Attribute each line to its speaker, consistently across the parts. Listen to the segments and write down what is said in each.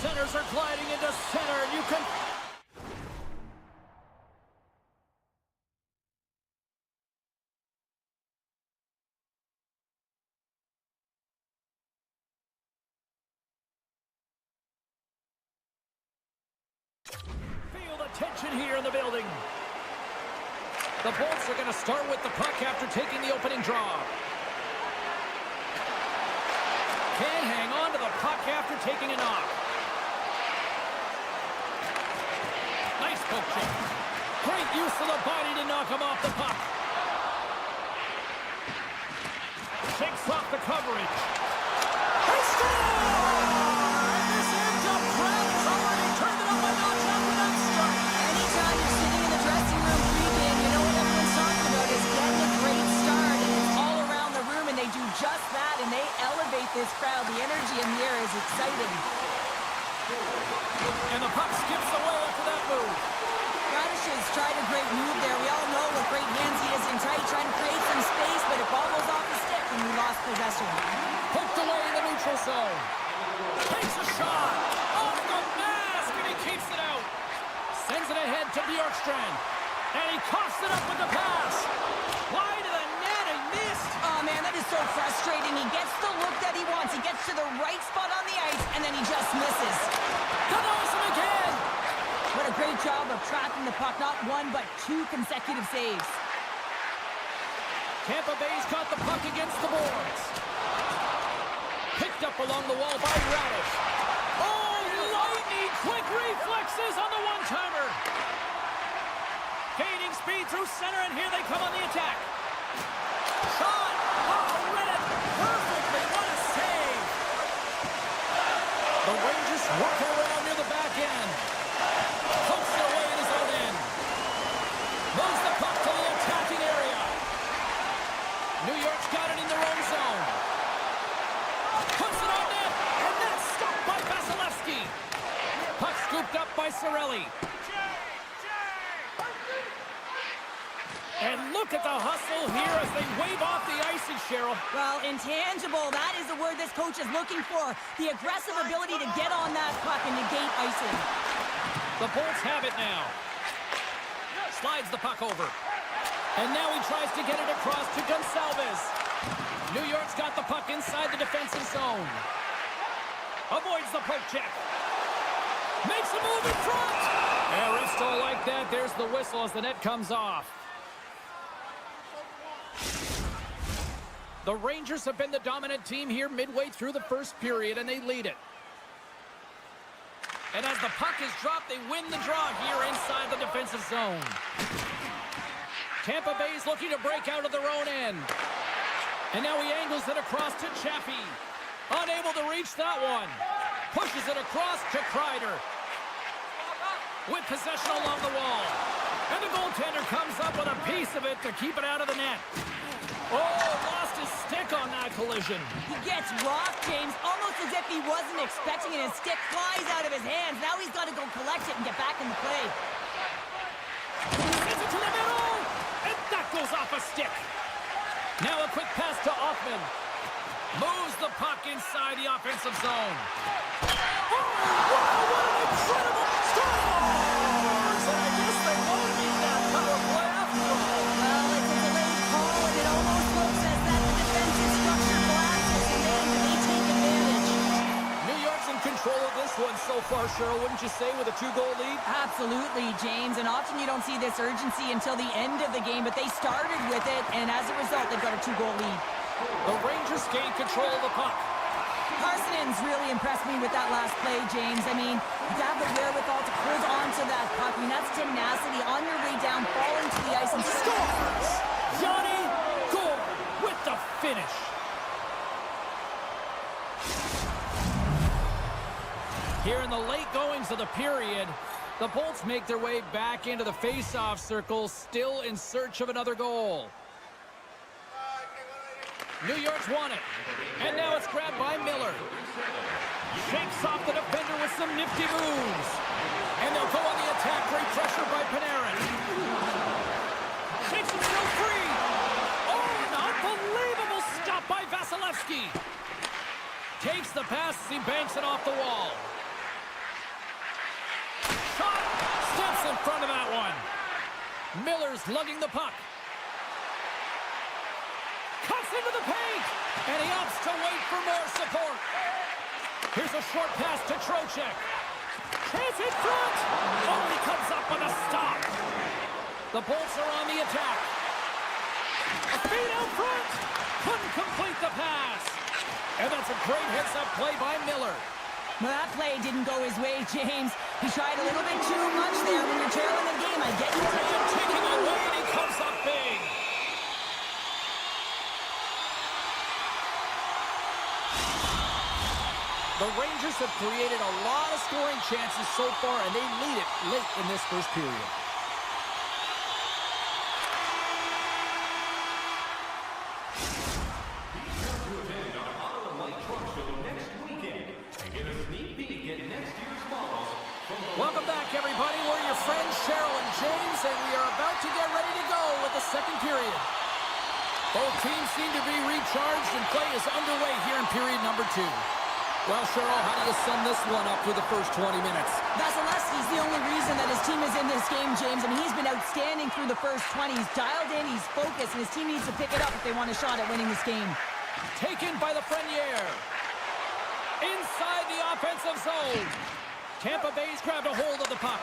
Speaker 1: centers are gliding into center, and you can... Feel the tension here in the building. The Bolts are going to start with the puck after taking the opening draw. Can't hang on to the puck after taking a knock. Nice poke check. Great use of the body to knock him off the puck. Shakes off the coverage. He scores! This ends up crowd has already turned it up a notch after that start.
Speaker 2: Anytime you're sitting in the dressing room pregame, you know what everyone's talking about is getting a great start, and it's all around the room, and they do just that, and they elevate this crowd. The energy in the air is exciting.
Speaker 1: And the puck skips away after that move.
Speaker 2: Radish's tried a great move there. We all know what great hands he is in tight, trying to create some space, but it ball goes off the stick, and we lost possession.
Speaker 1: Poked away in the neutral zone. Takes a shot. Off the mask, and he keeps it out. Sends it ahead to Bjorkstrand. And he coughs it up with the pass. Wide of the net, he missed.
Speaker 2: Oh, man, that is so frustrating. He gets the look that he wants. He gets to the right spot on the ice, and then he just misses.
Speaker 1: Denies him again.
Speaker 2: What a great job of tracking the puck. Not one, but two consecutive saves.
Speaker 1: Tampa Bay's got the puck against the boards. Picked up along the wall by Radish. Oh, lightning quick reflexes on the one-timer. Gaining speed through center, and here they come on the attack. Shot! Oh, read it perfectly. What a save! The Rangers work around near the back end. Pokes it away in his own end. Moves the puck to the attacking area. New York's got it in their own zone. Puts it on net, and that's stopped by Vasilevsky. Puck scooped up by Cirelli. And look at the hustle here as they wave off the icing, Cheryl.
Speaker 2: Well, intangible, that is the word this coach is looking for. The aggressive ability to get on that puck and negate icing.
Speaker 1: The Bolts have it now. Slides the puck over. And now he tries to get it across to Gonsalves. New York's got the puck inside the defensive zone. Avoids the poke check. Makes a move in front. Yeah, refs don't like that. There's the whistle as the net comes off. The Rangers have been the dominant team here midway through the first period, and they lead it. And as the puck is dropped, they win the draw here inside the defensive zone. Tampa Bay's looking to break out of their own end. And now he angles it across to Chaffee. Unable to reach that one. Pushes it across to Kreider. With possession along the wall. And the goaltender comes up with a piece of it to keep it out of the net. Oh, lost his stick on that collision.
Speaker 2: He gets rocked, James, almost as if he wasn't expecting it. His stick flies out of his hands. Now he's got to go collect it and get back in the play.
Speaker 1: Sends it to the middle, and that goes off a stick. Now a quick pass to Hoffman. Moves the puck inside the offensive zone. Oh, wow, what an incredible scores! And I guess they won't need that power play after all.
Speaker 2: Well, it's a delayed call, and it almost looks as that the defensive structure collapses, and then they take advantage.
Speaker 1: New York's in control of this one so far, Cheryl, wouldn't you say, with a 2-goal lead?
Speaker 2: Absolutely, James, and often you don't see this urgency until the end of the game, but they started with it, and as a result, they've got a 2-goal lead.
Speaker 1: The Rangers gain control of the puck.
Speaker 2: Parsons really impressed me with that last play, James. I mean, you have the wherewithal to hold on to that puck. I mean, that's tenacity on your way down, falling to the ice and
Speaker 1: Scores! Johnny Gore with the finish. Here in the late goings of the period, the Bolts make their way back into the face-off circle, still in search of another goal. New York's won it, and now it's grabbed by Miller. Shakes off the defender with some nifty moves. And they'll go on the attack, great pressure by Panarin. Shakes himself free. Oh, an unbelievable stop by Vasilevsky. Takes the pass as he banks it off the wall. front of that one. Miller's lugging the puck. Cuts into the paint, and he opts to wait for more support. Here's a short pass to Trocheck. Chance in front. Oh, he comes up with a stop. The Bolts are on the attack. A feed out front. Couldn't complete the pass. And that's a great heads-up play by Miller.
Speaker 2: Well, that play didn't go his way, James. He tried a little bit too much there when you're trailing the game. I get you.
Speaker 1: Taking away, and he comes up big. The Rangers have created a lot of scoring chances so far, and they lead it late in this first period. Welcome back, everybody. We're your friends, Cheryl and James, and we are about to get ready to go with the second period. Both teams seem to be recharged, and play is underway here in period number 2. Well, Cheryl, how do you sum this one up through the first 20 minutes?
Speaker 2: Vasilevsky's the only reason that his team is in this game, James. I mean, he's been outstanding through the first 20. He's dialed in, he's focused, and his team needs to pick it up if they want a shot at winning this game.
Speaker 1: Taken by the Frenier. Inside the offensive zone. Tampa Bay's grabbed a hold of the puck.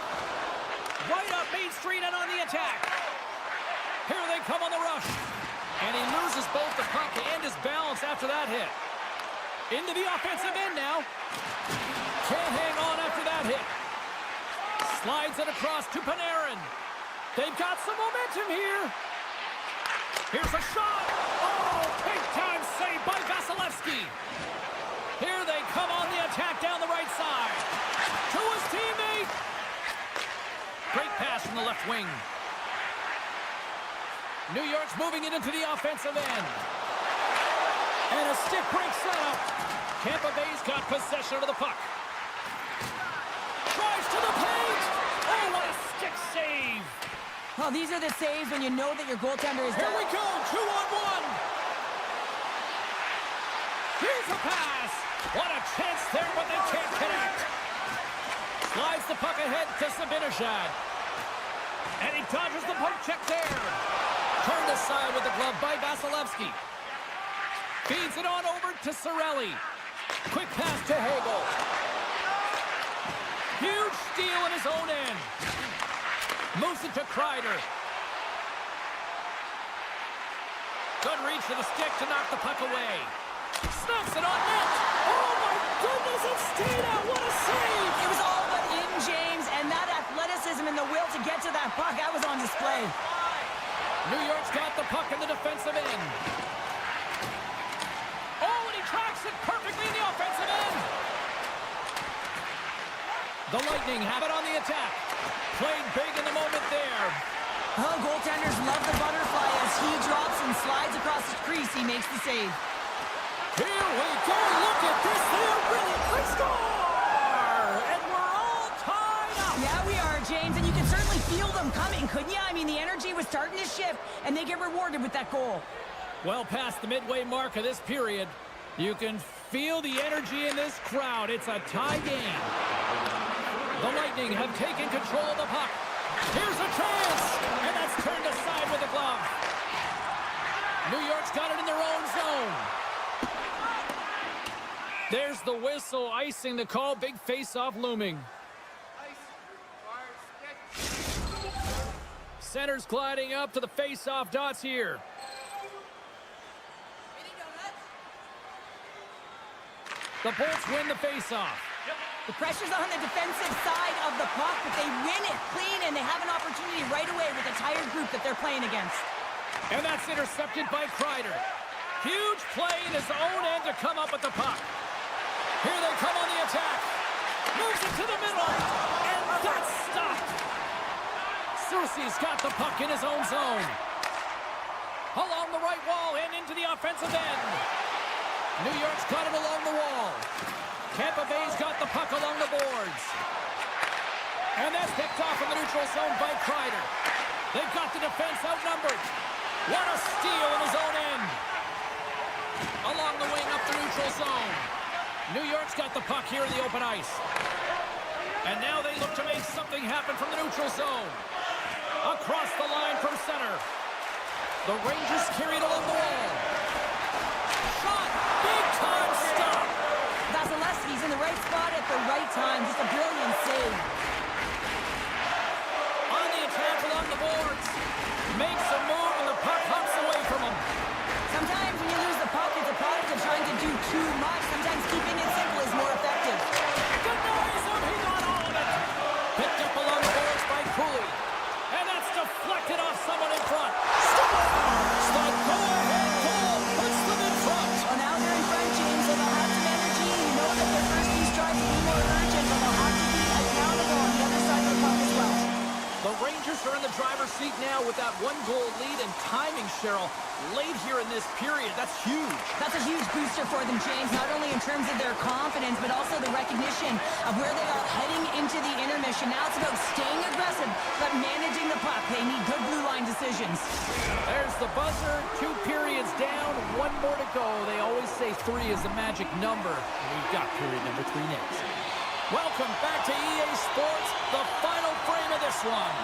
Speaker 1: Right up Main Street and on the attack. Here they come on the rush. And he loses both the puck and his balance after that hit. Into the offensive end now. Can't hang on after that hit. Slides it across to Panarin. They've got some momentum here. Here's a shot. Oh, big time save by Vasilevsky. Here they come on the attack down the right side. To his teammate. Great pass from the left wing. New York's moving it into the offensive end. And a stick break setup. Tampa Bay's got possession of the puck. Drives to the paint. Oh, what a stick save.
Speaker 2: Well, these are the saves when you know that your goaltender is
Speaker 1: Here
Speaker 2: done.
Speaker 1: we go, 2-on-1. Here's a pass. What a chance there, but they can't connect. Slides the puck ahead to Zibanejad. And he dodges the poke check there. Turned aside with the glove by Vasilevsky. Feeds it on over to Cirelli. Quick pass to Hagel. Huge steal in his own end. Moves it to Kreider. Good reach to the stick to knock the puck away. Snaps it on net. Oh my goodness, it stayed out. What a save.
Speaker 2: It was all but in, James, and that athleticism and the will to get to that puck, that was on display.
Speaker 1: New York's got the puck in the defensive end. Oh, and he tracks it perfectly in the offensive end. The Lightning have it on the attack. Played big in the moment there.
Speaker 2: Oh, goaltenders love the butterfly as he drops and slides across the crease. He makes the save.
Speaker 1: Here we go. Look at this. They are really quick score. And we're all tied up.
Speaker 2: Yeah, we are, James, and you can certainly feel them coming, couldn't you? I mean, the energy was starting to shift, and they get rewarded with that goal.
Speaker 1: Well past the midway mark of this period, you can feel the energy in this crowd. It's a tie game. The Lightning have taken control of the puck. Here's a chance, and that's turned aside with a glove. New York's got it in their own zone. There's the whistle, icing the call. Big face-off looming. Center's gliding up to the face-off dots here. The Bolts win the face-off.
Speaker 2: The pressure's on the defensive side of the puck, but they win it clean, and they have an opportunity right away with the tired group that they're playing against.
Speaker 1: And that's intercepted by Kreider. Huge play in his own end to come up with the puck. Here they come on the attack. Moves it to the middle, and that's stopped. Soucy's got the puck in his own zone. Along the right wall and into the offensive end. New York's got it along the wall. Tampa Bay's got the puck along the boards. And that's picked off from the neutral zone by Kreider. They've got the defense outnumbered. What a steal in his own end. Along the wing up the neutral zone. New York's got the puck here in the open ice. And now they look to make something happen from the neutral zone. Across the line from center. The Rangers carried along the wall. Shot! Big time stop!
Speaker 2: Vasilevsky's in the right spot at the right time. Just a brilliant save.
Speaker 1: On the attack along the boards. Makes a move and the puck hops away from him.
Speaker 2: Sometimes when you lose the puck, it's a product of trying to do too much. Sometimes keeping it simple is more effective.
Speaker 1: Denies him. He got all of it. Picked up along the boards by Cooley. And that's deflected off someone in front. The go-ahead goal puts them in front.
Speaker 2: Well, now they're in front, James, so they'll have some energy. You know that their first few strikes will be more urgent, but they'll have to be accountable on the other side of the puck as well.
Speaker 1: The Rangers are in the driver's seat now with that one-goal lead, and timing, Cheryl, late here in this period. That's huge.
Speaker 2: That's a huge booster for them, James, not only in terms of their confidence, but also the recognition of where they are heading into the intermission. Now it's about staying aggressive, but managing the puck. They need good blue line decisions.
Speaker 1: There's the buzzer. 2 periods down, 1 more to go. They always say 3 is the magic number. And we've got period number 3 next. Welcome back to EA Sports, the final frame of this one.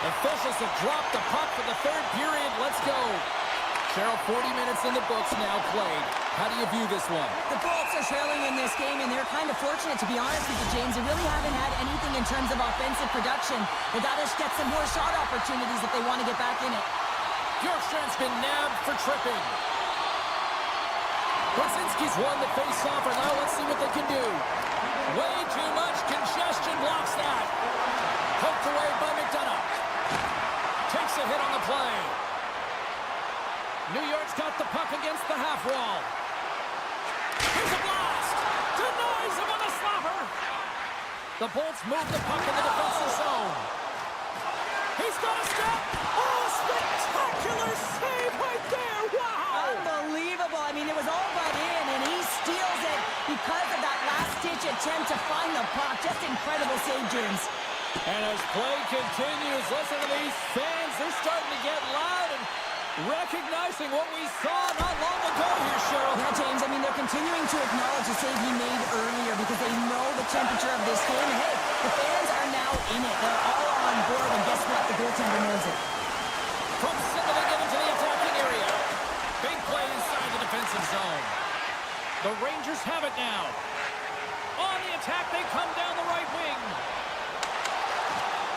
Speaker 1: Officials have dropped the puck for the 3rd period. Let's go. Cheryl, 40 minutes in the books now played. How do you view this one?
Speaker 2: The Bolts are trailing in this game, and they're kind of fortunate, to be honest with you, James. They really haven't had anything in terms of offensive production. They got to get some more shot opportunities if they want to get back in it.
Speaker 1: Bjorkstrand's been nabbed for tripping. Brzezinski's won the face-off, and now let's see what they can do. Way too much congestion blocks that. Poked away by McDonough. Takes a hit on the play. New York's got the puck against the half wall. Here's a blast. Denies him on the slapper. The Bolts move the puck in the defensive zone. He's got a step. Oh, spectacular save right there. Wow.
Speaker 2: Unbelievable. I mean, it was all but in, and he steals it because of that last-ditch attempt to find the puck. Just incredible save, James.
Speaker 1: And as play continues, listen to these fans. They're starting to get loud and recognizing what we saw not long ago here, Cheryl.
Speaker 2: Yeah, James, I mean, they're continuing to acknowledge the save he made earlier because they know the temperature of this game. And, hey, the fans are now in it. They're all on board, and guess what? The goaltender knows it.
Speaker 1: From center, they get into the attacking area. Big play inside the defensive zone. The Rangers have it now. On the attack, they come down the right wing.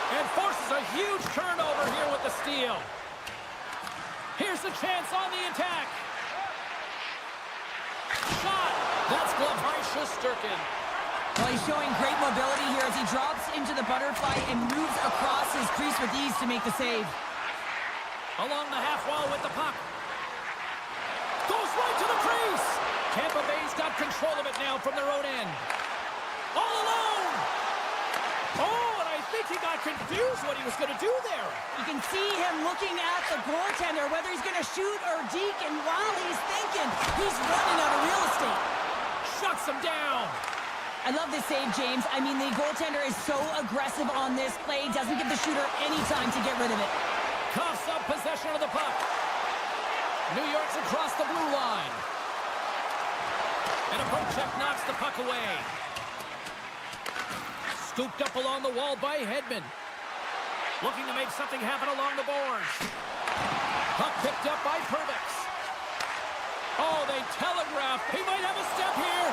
Speaker 1: And forces a huge turnover here with the steal. Here's the chance on the attack. Shot. That's blocked by Shesterkin.
Speaker 2: Well, he's showing great mobility here as he drops into the butterfly and moves across his crease with ease to make the save.
Speaker 1: Along the half wall with the puck. Goes right to the crease. Tampa Bay's got control of it now from their own end. All alone. Oh, and I think he got confused what he was going to do there.
Speaker 2: You can see him looking at the goaltender, whether he's going to shoot or deke, and while he's thinking, he's running out of real estate.
Speaker 1: Shuts him down.
Speaker 2: I love this save, James. I mean, the goaltender is so aggressive on this play, doesn't give the shooter any time to get rid of it.
Speaker 1: Coughs up possession of the puck. New York's across the blue line. And a poke check knocks the puck away. Scooped up along the wall by Hedman. Looking to make something happen along the boards. Puck picked up by Perbix. Oh, they telegraph. He might have a step here.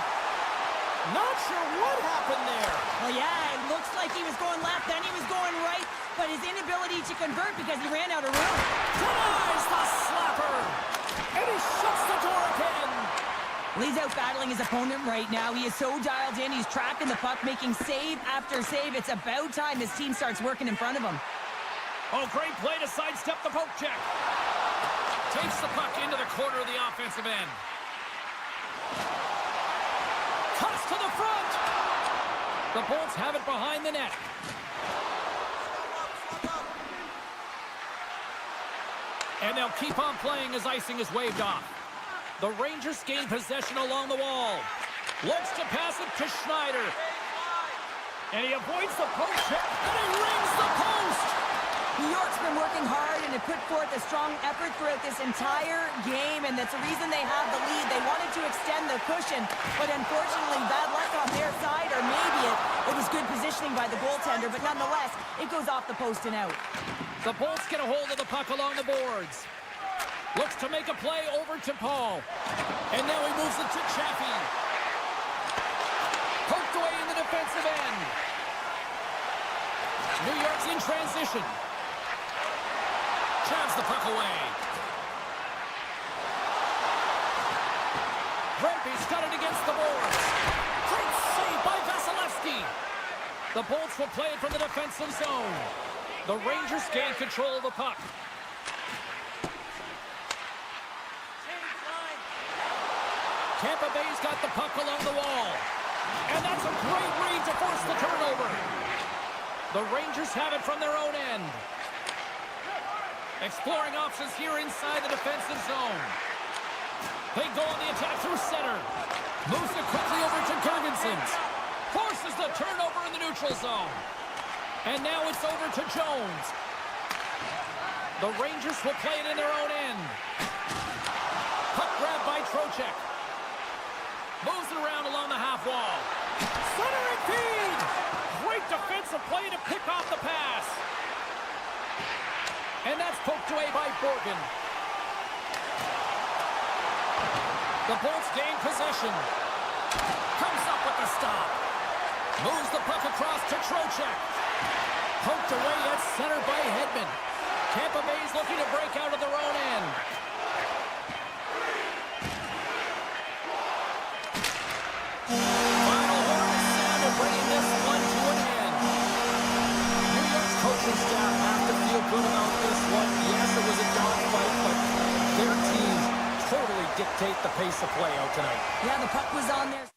Speaker 1: Not sure what happened there.
Speaker 2: Well, yeah, it looks like he was going left, then he was going right, but his inability to convert because he ran out of room.
Speaker 1: Denies the slapper. And he shuts the door again.
Speaker 2: Well, he's out battling his opponent right now. He is so dialed in. He's tracking the puck, making save after save. It's about time his team starts working in front of him.
Speaker 1: Oh, great play to sidestep the poke check. Takes the puck into the corner of the offensive end. Cuts to the front. The Bolts have it behind the net. And they'll keep on playing as icing is waved off. The Rangers gain possession along the wall. Looks to pass it to Schneider. And he avoids the post check, and he rings the post.
Speaker 2: New York's been working hard and have put forth a strong effort throughout this entire game, and that's the reason they have the lead. They wanted to extend the cushion, but unfortunately, bad luck on their side, or maybe it was positioning by the goaltender, but nonetheless, it goes off the post and out.
Speaker 1: The Bolts get a hold of the puck along the boards. Looks to make a play over to Paul. And now he moves it to Chaffee. Poked away in the defensive end. New York's in transition. Jabs the puck away. Rempe's got it against the boards. Great save by Vasilevsky. The Bolts will play it from the defensive zone. The Rangers gain control of the puck. Tampa Bay's got the puck along the wall. And that's a great read to force the turnover. The Rangers have it from their own end. Exploring options here inside the defensive zone. They go on the attack through center. Moves it quickly over to Gergensen. Forces the turnover in the neutral zone. And now it's over to Jones. The Rangers will play it in their own end. Puck grab by Trocheck. Moves it around along the half wall. Centering feed! Great defensive play to pick off the pass. And that's poked away by Borgen. The Bolts gain possession. Comes up with the stop. Moves the puck across to Trocheck. Poked away at center by Hedman. Tampa Bay's looking to break out of their own end. Final horn sound of bringing this one to an end. New York's coaching staff have to feel good about this one. Yes, it was a dogfight, but their team totally dictate the pace of play out tonight.
Speaker 2: Yeah, the puck was on there.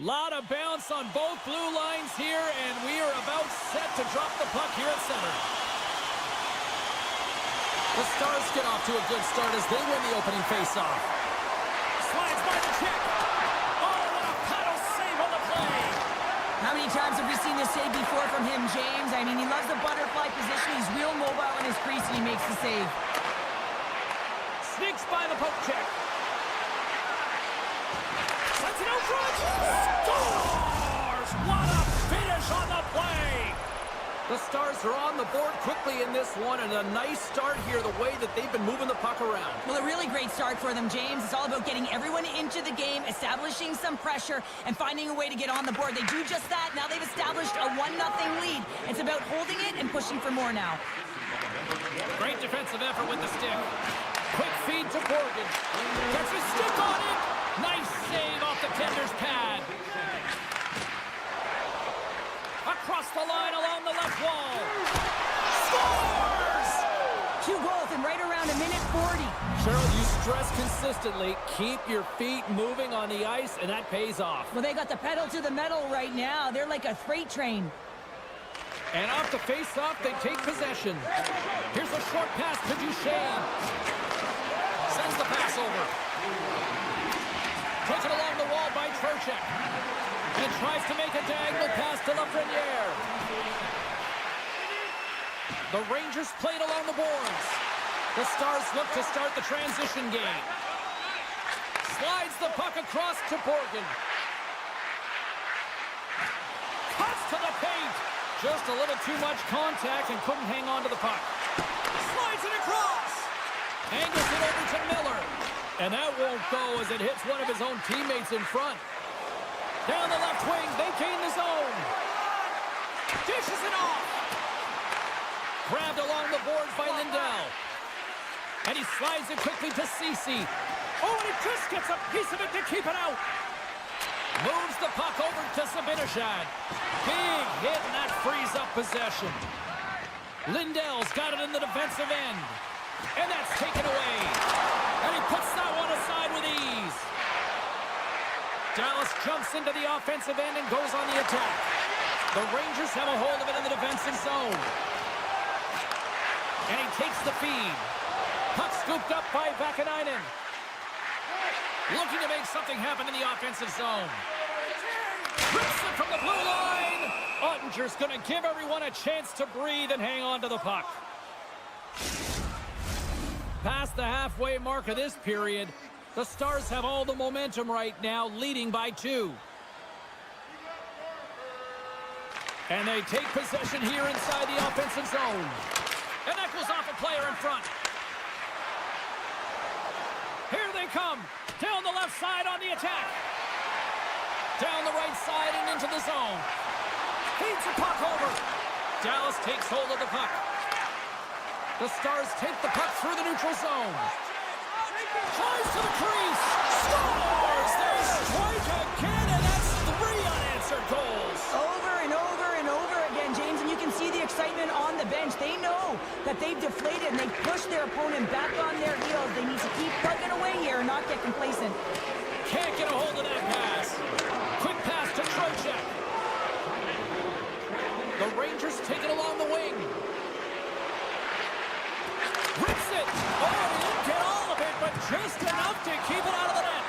Speaker 1: Lot of bounce on both blue lines here, and we are about set to drop the puck here at center. The Stars get off to a good start as they win the opening faceoff. Slides by the check. Oh, what a paddle save on the play.
Speaker 2: How many times have we seen this save before from him, James? I mean, he loves the butterfly position. He's real mobile in his crease, and he makes the save.
Speaker 1: Sneaks by the poke check. Sends it out front. Scores! What a finish on the play! The Stars are on the board quickly in this one, and a nice start here, the way that they've been moving the puck around.
Speaker 2: Well, a really great start for them, James. It's all about getting everyone into the game, establishing some pressure, and finding a way to get on the board. They do just that. Now they've established a 1-0 lead. It's about holding it and pushing for more now.
Speaker 1: Great defensive effort with the stick. Quick feed to Morgan. Gets his stick on it. Nice save off the tender's pad. Across the line along the left wall. Scores!
Speaker 2: 2 goals in right around a minute 40.
Speaker 1: Cheryl, you stress consistently, keep your feet moving on the ice, and that pays off.
Speaker 2: Well, they got the pedal to the metal right now. They're like a freight train.
Speaker 1: And off the face-off, they take possession. Here's a short pass to Duchesne. Sends the pass over. Taken along the wall by Trocheck. And tries to make a diagonal pass to Lafreniere. The Rangers played along the boards. The Stars look to start the transition game. Slides the puck across to Borgen. Cuts to the paint. Just a little too much contact and couldn't hang on to the puck. Slides it across. Angles it over to Miller. And that won't go as it hits one of his own teammates in front. Down the left wing, they gain the zone. Dishes it off. Grabbed along the boards by Lindell. And he slides it quickly to Ceci. Oh, and he just gets a piece of it to keep it out. Moves the puck over to Zibanejad. Big hit, and that frees up possession. Lindell's got it in the defensive end. And that's taken away. And he puts that one aside with ease. Dallas jumps into the offensive end and goes on the attack. The Rangers have a hold of it in the defensive zone. And he takes the feed. Puck scooped up by Vakanainen. Looking to make something happen in the offensive zone. Rips it from the blue line. Ottinger's going to give everyone a chance to breathe and hang on to the puck. Past the halfway mark of this period, the Stars have all the momentum right now, leading by 2. And they take possession here inside the offensive zone. And that goes off a player in front. Here they come. Down the left side on the attack. Down the right side and into the zone. Feeds the puck over. Dallas takes hold of the puck. The Stars take the puck through the neutral zone. Tries to the crease. Scores! They strike again, and that's 3 unanswered goals.
Speaker 2: Over and over and over again, James, and you can see the excitement on the bench. They know that they've deflated, and they push their opponent back on their heels. They need to keep plugging away here and not get complacent.
Speaker 1: Can't get a hold of that pass. Quick pass to Trocheck. The Rangers take it along the wing. Rips it. Oh, he didn't get all of it, but just enough to keep it out of the net.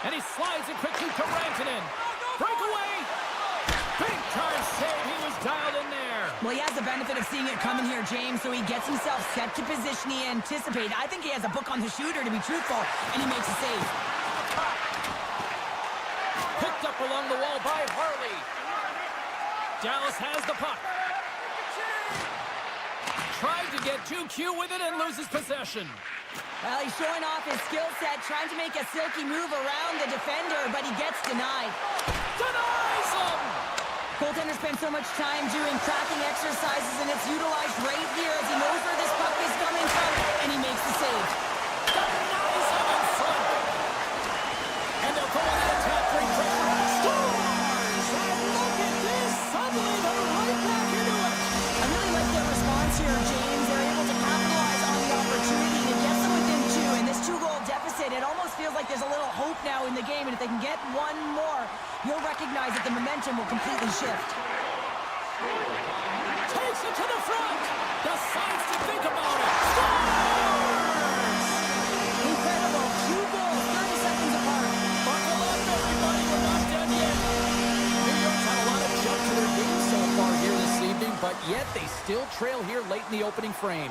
Speaker 1: And he slides it quickly to Rantanen. Breakaway. Big time save. He was dialed in there.
Speaker 2: Well, he has the benefit of seeing it coming here, James, so he gets himself set to position he anticipated. I think he has a book on the shooter, to be truthful, and he makes a save.
Speaker 1: Picked up along the wall by Harley. Dallas has the puck. Tried to get too cute with it and loses possession.
Speaker 2: Well, he's showing off his skill set, trying to make a silky move around the defender, but he gets denied.
Speaker 1: Denies him!
Speaker 2: Goaltender spends so much time doing tracking exercises, and it's utilized right here as he knows where this puck is coming from, and he makes the save.
Speaker 1: Denies him in front. And they'll go on the attack. Great pressure. Scores! And look at this. Suddenly they're right back into it.
Speaker 2: I really like their response here, James. They're able to capitalize on the opportunity to get them within two. And this two-goal deficit, it almost feels like there's a little hope now in the game. And if they can get one more, you'll recognize that the momentum will completely shift.
Speaker 1: Takes it to the front. Decides to think about it. Scores!
Speaker 2: Incredible. 2 goals, 30 seconds apart.
Speaker 1: Buckle up, everybody. We're not done yet. New York's had a lot of jump to their game so far here this evening, but yet they still trail here late in the opening frame.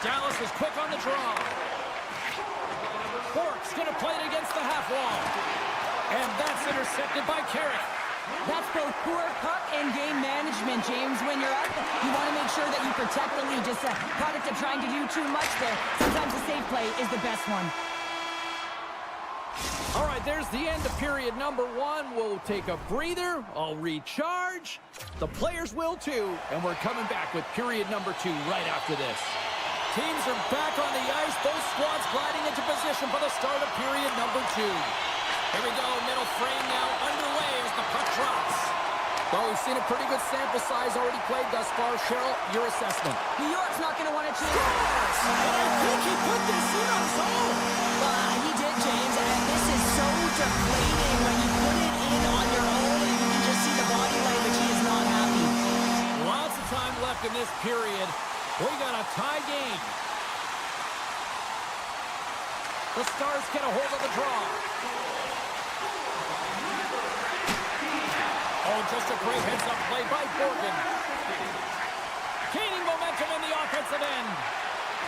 Speaker 1: Dallas is quick on the draw. Bork's going to play it against the half wall. And that's intercepted by Carey.
Speaker 2: That's both poor puck and game management, James. When you're up, you want to make sure that you protect the lead. Just a product of trying to do too much there. Sometimes the safe play is the best one.
Speaker 1: All right, there's the end of period number 1. We'll take a breather. I'll recharge. The players will too. And we're coming back with period number 2 right after this. Teams are back on the ice. Both squads gliding into position for the start of period number 2. Here we go. Middle frame now underway as the puck drops. Well, we've seen a pretty good sample size already played thus far. Cheryl, your assessment.
Speaker 2: New York's not going to want to change.
Speaker 1: And I think he put this in on his own.
Speaker 2: He did, James, and this is so deflating when you put it in on your own and you can just see the body language. He is not happy.
Speaker 1: Lots of time left in this period. We got a tie game. The Stars get a hold of the draw. Oh, just a great heads-up play by Borgen. Gaining momentum in the offensive end.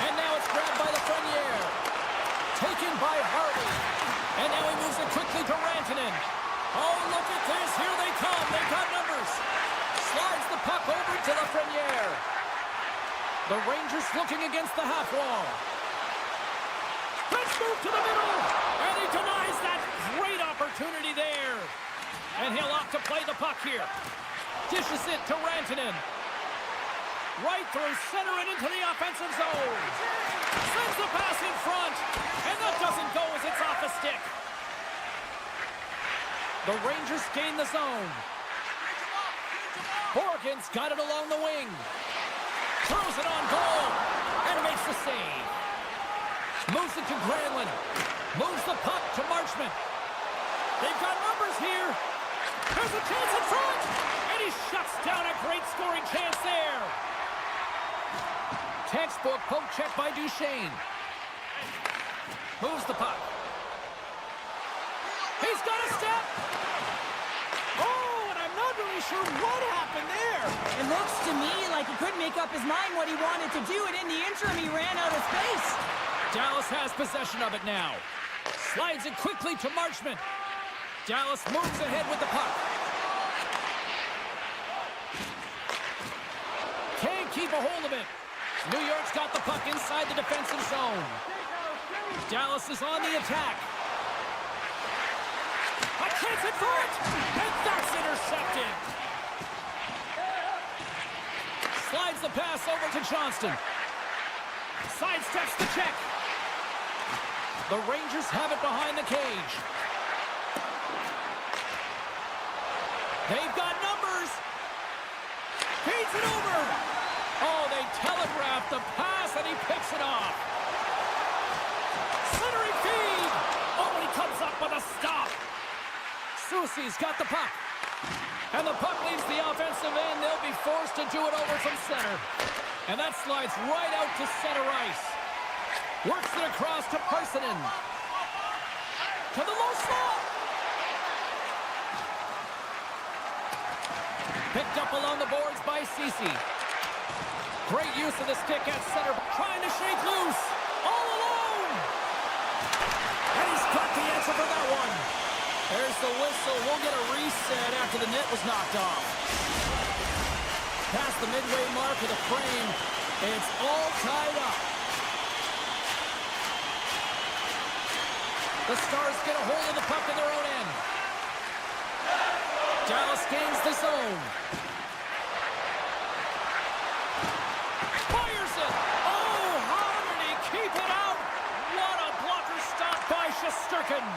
Speaker 1: And now it's grabbed by the Frenier. Taken by Hardy. And now he moves it quickly to Rantanen. Oh, look at this. Here they come. They got numbers. Slides the puck over to the Frenier. The Rangers looking against the half wall. Let's move to the middle. And he denies that great opportunity there. And he'll opt to play the puck here. Dishes it to Rantanen. Right through center and into the offensive zone. Sends the pass in front. And that doesn't go as it's off a stick. The Rangers gain the zone. Borgen's got it along the wing. Throws it on goal. And makes the save. Moves it to Granlund. Moves the puck to Marchment. They've got numbers here. There's a chance in front. And he shuts down a great scoring chance there. Textbook poke check by Duchesne. Moves the puck. He's got a step. Oh, and I'm not really sure what happened there.
Speaker 2: It looks to me like he couldn't make up his mind what he wanted to do, and in the interim, he ran out of space.
Speaker 1: Dallas has possession of it now. Slides it quickly to Marchment. Dallas moves ahead with the puck. Can't keep a hold of it. New York's got the puck inside the defensive zone. Dallas is on the attack. A chance in front, and that's intercepted. Slides the pass over to Johnston. Sidesteps the check. The Rangers have it behind the cage. They've got numbers. Feeds it over. Oh, they telegraphed the pass, and he picks it off. Centering feed. Oh, he comes up with a stop. Soucy's got the puck. And the puck leaves the offensive end. They'll be forced to do it over from center. And that slides right out to center ice. Works it across to Parsonen. To the low slot. Picked up along the boards by Ceci. Great use of the stick at center. Trying to shake loose. All alone. And he's got the answer for that one. There's the whistle. We'll get a reset after the net was knocked off. Past the midway mark of the frame. It's all tied up. The Stars get a hold of the puck in their own end. Dallas gains the zone. Fires it. Oh, how did he keep it out? What a blocker stop by Shesterkin.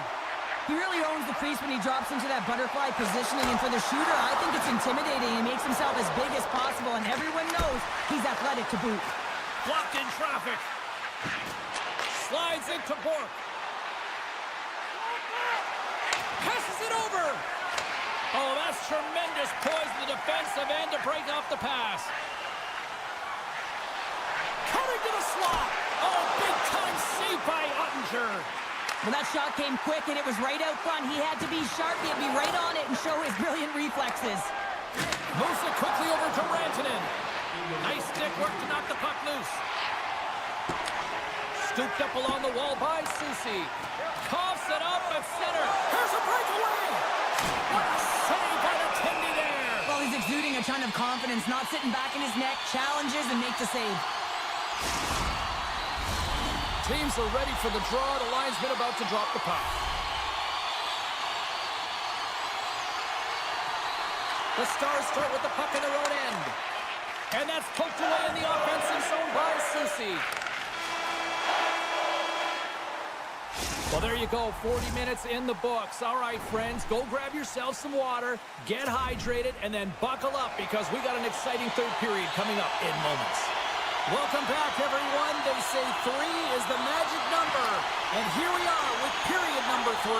Speaker 2: He really owns the crease when he drops into that butterfly positioning, and for the shooter, I think it's intimidating. He makes himself as big as possible, and everyone knows he's athletic to boot.
Speaker 1: Blocked in traffic. Slides into Bork. Passes it over. Oh, that's tremendous poise in the defensive end to break off the pass. Coming to the slot. Oh, big-time save by Ottinger.
Speaker 2: Well, that shot came quick, and it was right out front. He had to be sharp. He had to be right on it and show his brilliant reflexes.
Speaker 1: Moves it quickly over to Rantanen. Nice stick work to knock the puck loose. Scooped up along the wall by Ceci. Coughs it up at center. Here's a breakaway. What a save by the Tindy there.
Speaker 2: Well, he's exuding a ton of confidence, not sitting back in his net, challenges and makes a save.
Speaker 1: Teams are ready for the draw. The linesman about to drop the puck. The Stars start with the puck in their own end. And that's poked away in the offensive zone by Ceci. Well, there you go. 40 minutes in the books. All right, friends, go grab yourself some water, get hydrated, and then buckle up because we got an exciting third period coming up in moments. Welcome back, everyone. They say 3 is the magic number. And here we are with period number 3.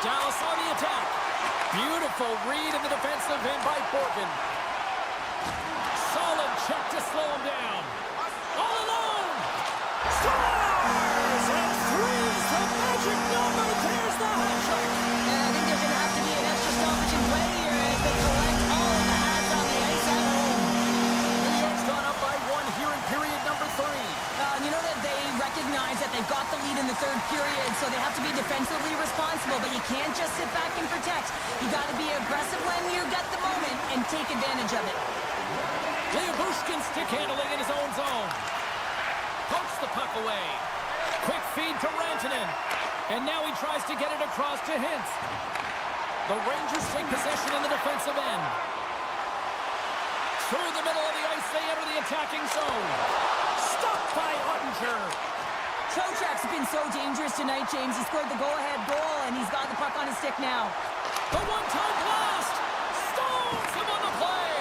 Speaker 1: Dallas on the attack. Beautiful read in the defensive end by Borgen. Solid check to slow him down. All alone. Stars! And 3 is the magic number. There's the hat trick.
Speaker 2: And I think there's going to have to be an extra stoppage in play here as they collect all of the hats on the ice at home.
Speaker 1: New York's gone up by 1 here in period number 3.
Speaker 2: You know that they recognize that they've got the lead in the third period, so they have to be defensively responsible, but you can't just sit back and protect. You got to be aggressive when you get the moment and take advantage of it.
Speaker 1: Leobushkin stick handling in his own zone. Pokes the puck away. Quick feed to Rantanen. And now he tries to get it across to Hintz. The Rangers take possession in the defensive end. Through the middle of the ice, they enter the attacking zone. Stopped by Ottinger.
Speaker 2: Trocheck's been so dangerous tonight, James. He scored the go-ahead goal, and he's got the puck on his stick now.
Speaker 1: The one-time blast. Stones him on the play.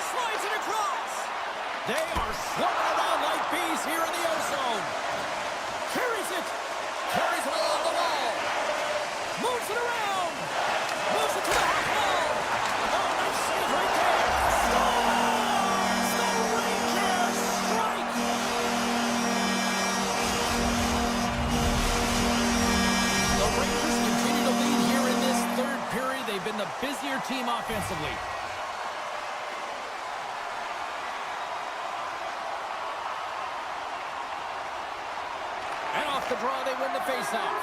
Speaker 1: Slides it across. They are swarming around like bees here in the O-zone. Carries it. Carries it along the wall. Moves it around. Moves it to the half wall. Oh, nice save right there. Scores! The Rangers strike. The Rangers continue to lead here in this third period. They've been the busier team offensively. And off the draw, they win the faceoff.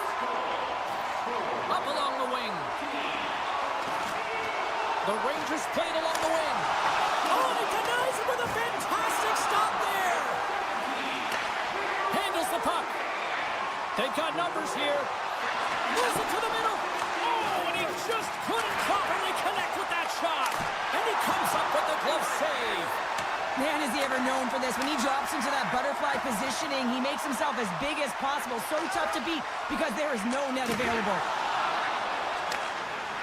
Speaker 1: Up along the wing. The Rangers played along the wing. Oh, and he denies it with a fantastic stop there. Handles the puck. They've got numbers here. Moves it to the middle. Oh, and he just couldn't properly connect with that shot. And he comes up with the glove save.
Speaker 2: Man, is he ever known for this. When he drops into that butterfly positioning, he makes himself as big as possible. So tough to beat because there is no net available.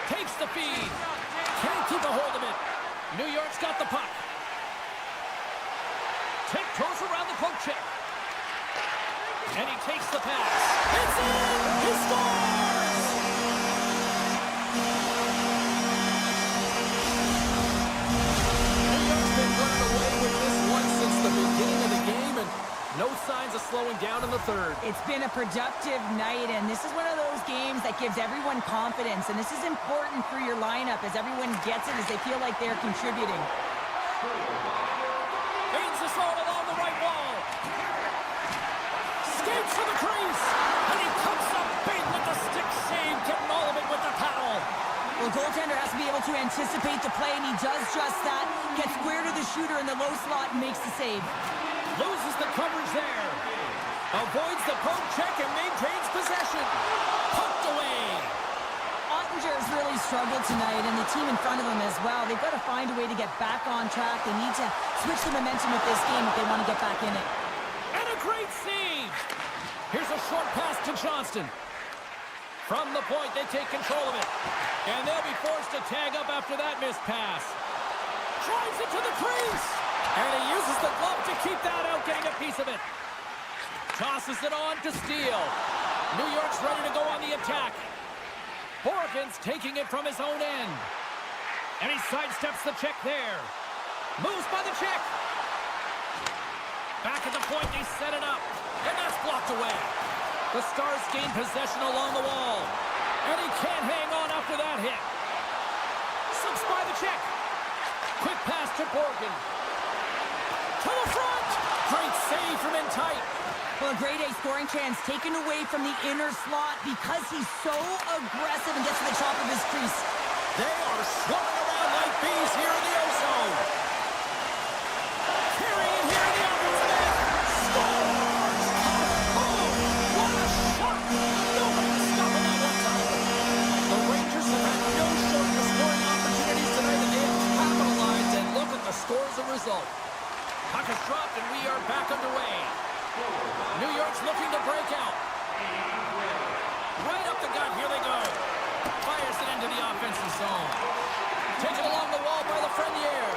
Speaker 1: Takes the feed. Can't keep a hold of it. New York's got the puck. Tiptoes around the poke check. And he takes the pass. It's in! He scores! New York's been running away with third.
Speaker 2: It's been a productive night, and this is one of those games that gives everyone confidence, and this is important for your lineup as everyone gets it, as they feel like they're contributing.
Speaker 1: Feeds the zone along the right wall. Skates to the crease, and he comes up big with the stick save, getting all of it with the paddle.
Speaker 2: Well, the goaltender has to be able to anticipate the play, and he does just that. Gets square to the shooter in the low slot and makes the save.
Speaker 1: Loses the coverage there. Avoids the poke check and maintains possession. Poked away.
Speaker 2: Ottinger's really struggled tonight, and the team in front of him as well. They've got to find a way to get back on track. They need to switch the momentum of this game if they want to get back in it.
Speaker 1: And a great save. Here's a short pass to Johnston. From the point, they take control of it. And they'll be forced to tag up after that missed pass. Drives it to the crease. And he uses the glove to keep that out, getting a piece of it. Tosses it on to Steele. New York's ready to go on the attack. Borgen's taking it from his own end. And he sidesteps the check there. Moves by the check. Back at the point, they set it up. And that's blocked away. The Stars gain possession along the wall. And he can't hang on after that hit. Slips by the check. Quick pass to Borgen. To the front. Great save from in tight.
Speaker 2: Well, a grade A scoring chance taken away from the inner slot because he's so aggressive and gets to the top of his crease.
Speaker 1: They are swarming around like bees here in the O-zone. Carrying it here in the offensive end. Scores! Oh, what a shot! Nobody stopping that one time. The Rangers have had no shortage of scoring opportunities tonight, and they have capitalized, and look at the score as a result. Puck is dropped, and we are back underway. New York's looking to break out. Right up the gut, here they go. Fires it into the offensive zone. Taken along the wall by Lafreniere.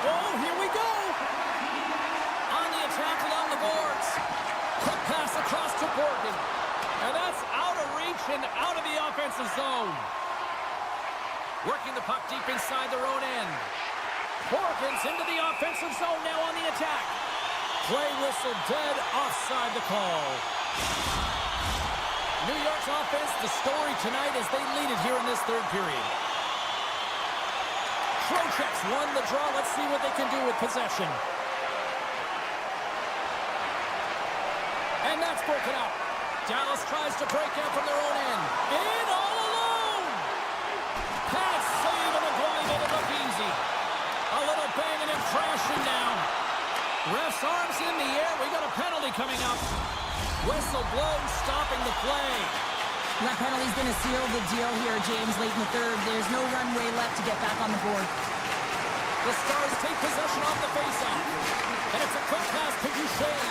Speaker 1: Oh, here we go. On the attack along the boards. Quick pass across to Borgen. And that's out of reach and out of the offensive zone. Working the puck deep inside their own end. Borgen's into the offensive zone now on the attack. Play whistle dead, offside the call. New York's offense, the story tonight as they lead it here in this third period. Trocheck's won the draw. Let's see what they can do with possession. And that's broken up. Dallas tries to break out from their own end. In all alone! Pass save and a goalie made it look easy. A little banging and crashing down. Ref's arms in the air. We got a penalty coming up. Whistle blown, stopping the play.
Speaker 2: That penalty's going to seal the deal here, James, late in the third. There's no runway left to get back on the board.
Speaker 1: The Stars take possession off the faceoff. And it's a quick pass to Duchesne.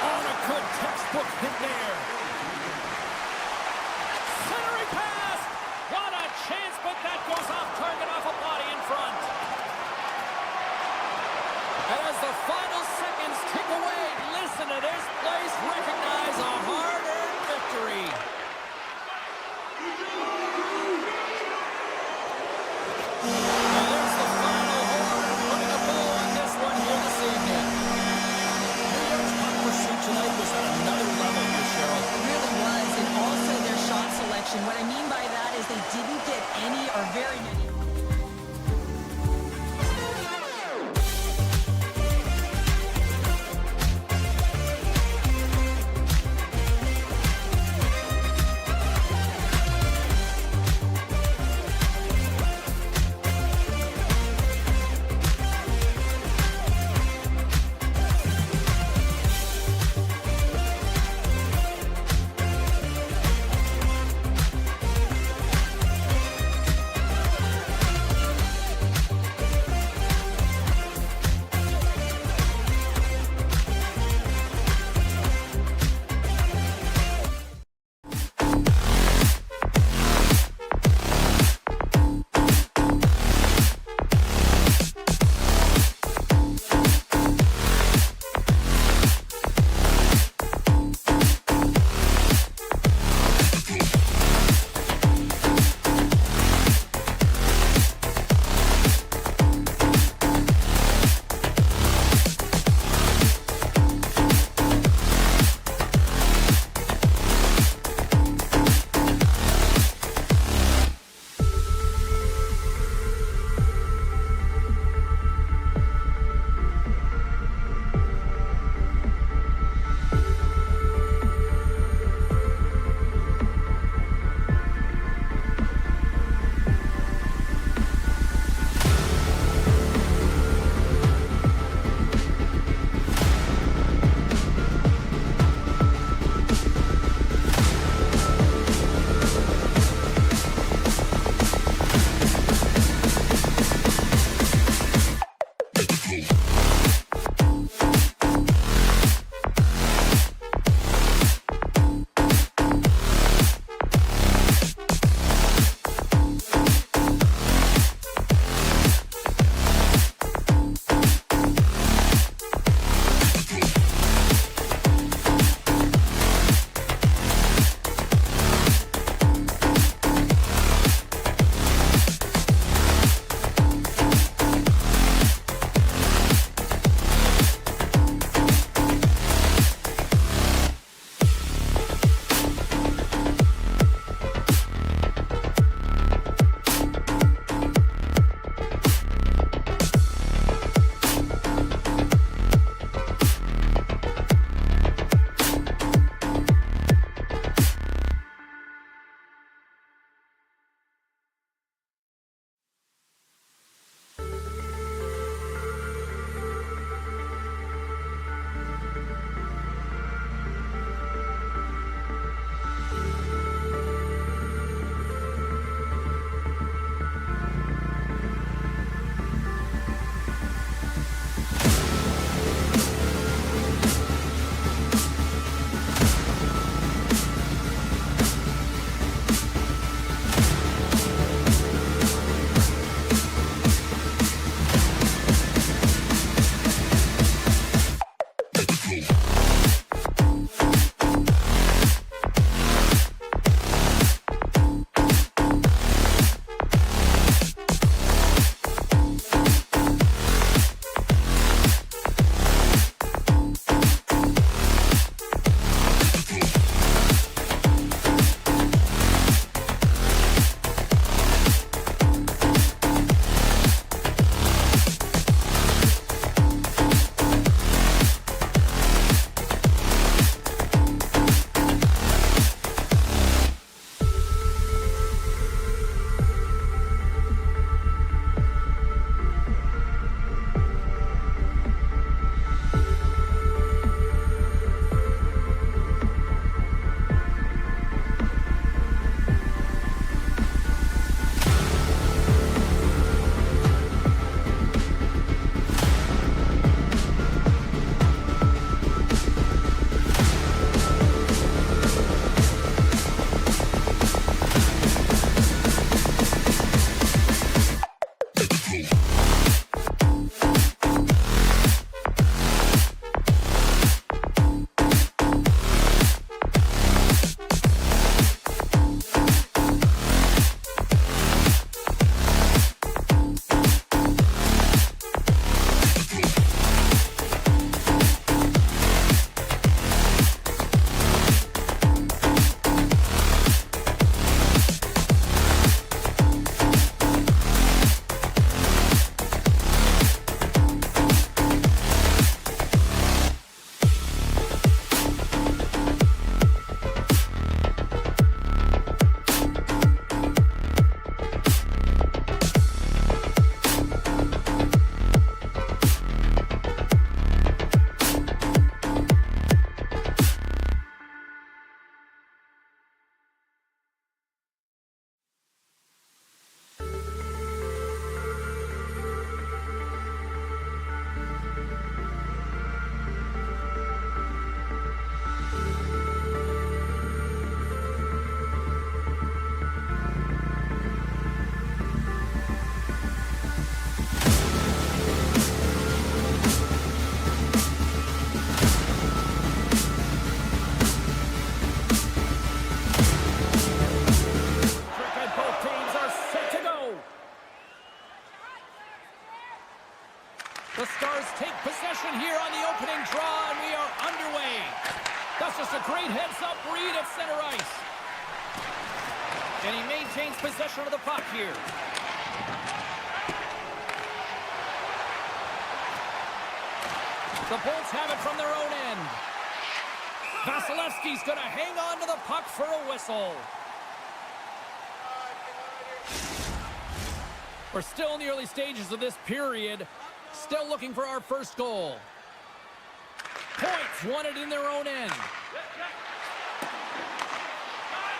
Speaker 1: On a good textbook hit there. Centering pass. What a chance, but that goes off target off a body in front. And as the final seconds tick away, listen to this place recognize a hard-earned victory. And there's the final horn, putting a bow on this one here this evening. New York's puck pursuit tonight was at another level here, Cheryl.
Speaker 2: It really was, and also their shot selection. What I mean by that is they didn't get any or very many.
Speaker 1: The Stars take possession here on the opening draw, and we are underway. That's just a great heads-up read at center ice. And he maintains possession of the puck here. The Bolts have it from their own end. Vasilevsky's going to hang on to the puck for a whistle. We're still in the early stages of this period. Still looking for our first goal. Points won it in their own end.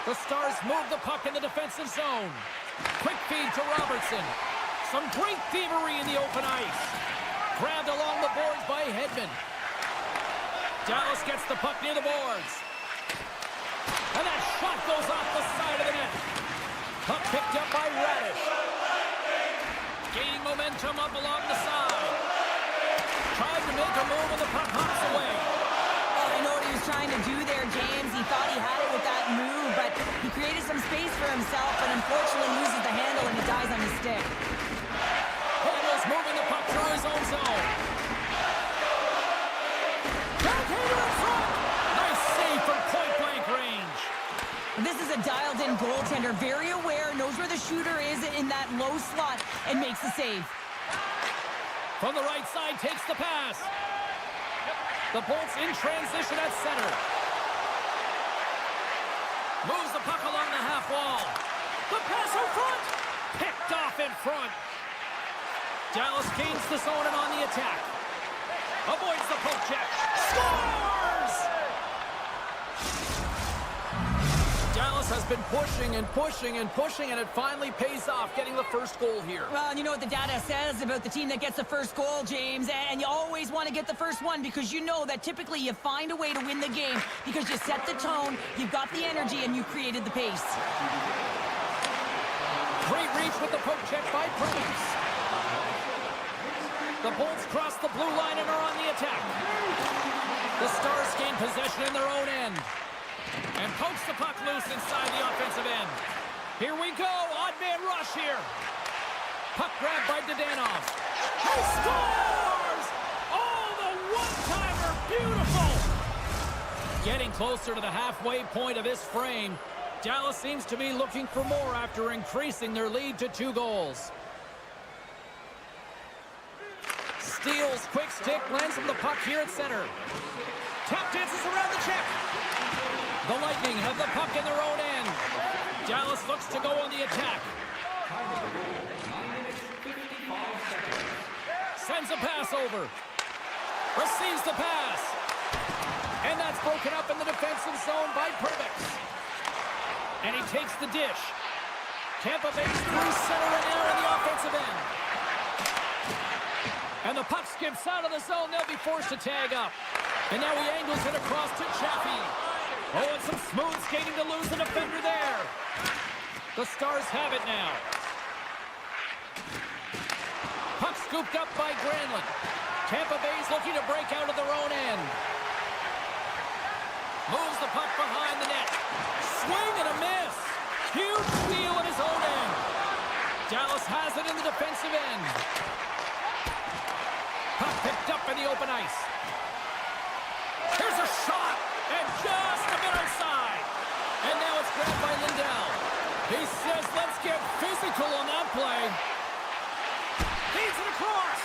Speaker 1: The Stars move the puck in the defensive zone. Quick feed to Robertson. Some great thievery in the open ice. Grabbed along the boards by Hedman. Dallas gets the puck near the boards. And that shot goes off the side of the net. Puck picked up by Radish. Gaining momentum up along the side. Tried to make a move and the puck hops away.
Speaker 2: Oh, I know what he was trying to do there, James. He thought he had it with that move, but he created some space for himself and unfortunately loses the handle and he dies on his stick.
Speaker 1: Handles moving the puck through his own zone. Backhander in front. Nice save from point-blank range.
Speaker 2: This is a dialed-in goaltender, very aware, knows where the shooter is in that low slot, and makes the save.
Speaker 1: From the right side, takes the pass. The Bolts in transition at center. Moves the puck along the half wall. The pass in front. Picked off in front. Dallas gains the zone and on the attack. Avoids the poke check. Scores! Dallas has been pushing and pushing and pushing, and it finally pays off, getting the first goal here.
Speaker 2: Well, and you know what the data says about the team that gets the first goal, James, and you always want to get the first one because you know that typically you find a way to win the game because you set the tone, you've got the energy, and you created the pace.
Speaker 1: Great reach with the poke check by Price. The Bolts cross the blue line and are on the attack. The Stars gain possession in their own end. And pokes the puck loose inside the offensive end. Here we go. Odd man rush here. Puck grabbed by Dadonov. He scores! Oh, the one-timer. Beautiful. Getting closer to the halfway point of this frame. Dallas seems to be looking for more after increasing their lead to 2 goals. Steals, quick stick, lands from the puck here at center. Tap dances around the check. The Lightning have the puck in their own end. Dallas looks to go on the attack. Sends a pass over. Receives the pass. And that's broken up in the defensive zone by Perbix. And he takes the dish. Tampa Bay's through center and now in the offensive end. And the puck skips out of the zone. They'll be forced to tag up. And now he angles it across to Chaffee. Oh, and some smooth skating to lose the defender there. The Stars have it now. Puck scooped up by Granlund. Tampa Bay's looking to break out of their own end. Moves the puck behind the net. Swing and a miss. Huge steal in his own end. Dallas has it in the defensive end. Puck picked up in the open ice. Here's a shot, and just a bit outside. And now it's grabbed by Lindell. He says, let's get physical on that play. Feeds it across.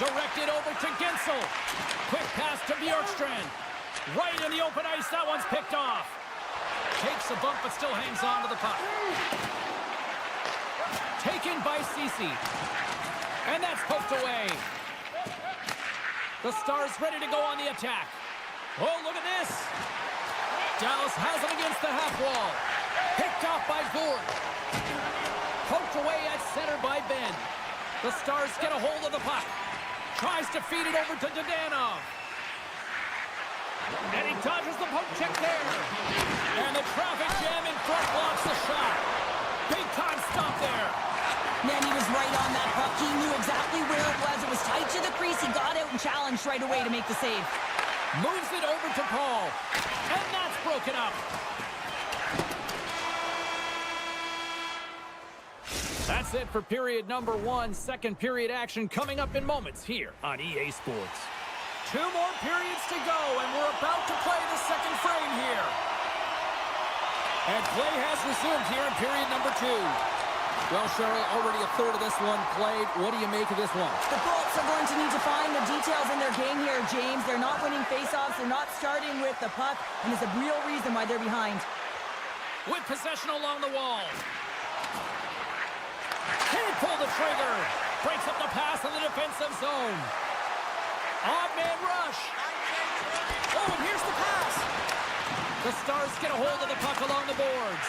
Speaker 1: Directed over to Gensel. Quick pass to Bjorkstrand. Right in the open ice, that one's picked off. Takes a bump, but still hangs on to the puck. Taken by Ceci. And that's poked away. The Stars ready to go on the attack. Oh, look at this. Dallas has it against the half wall. Picked off by Gourde. Poked away at center by Ben. The Stars get a hold of the puck. Tries to feed it over to Dadonov. And he dodges the poke check there. And the traffic jam in front blocks the shot. Big time stop there.
Speaker 2: Man, he was right on that puck. He knew exactly where it was. It was tight to the crease. He got out and challenged right away to make the save.
Speaker 1: Moves it over to Paul. And that's broken up. That's it for period number 1. Second period action coming up in moments here on EA Sports. 2 more periods to go, and we're about to play the second frame here. And play has resumed here in period number 2. Well, Cheryl, already a third of this one played. What do you make of this one?
Speaker 2: The Bolts are going to need to find the details in their game here, James. They're not winning faceoffs. They're not starting with the puck, and it's a real reason why they're behind.
Speaker 1: With possession along the wall. Can't pull the trigger. Breaks up the pass in the defensive zone. Odd man rush. Oh, and here's the pass. The Stars get a hold of the puck along the boards.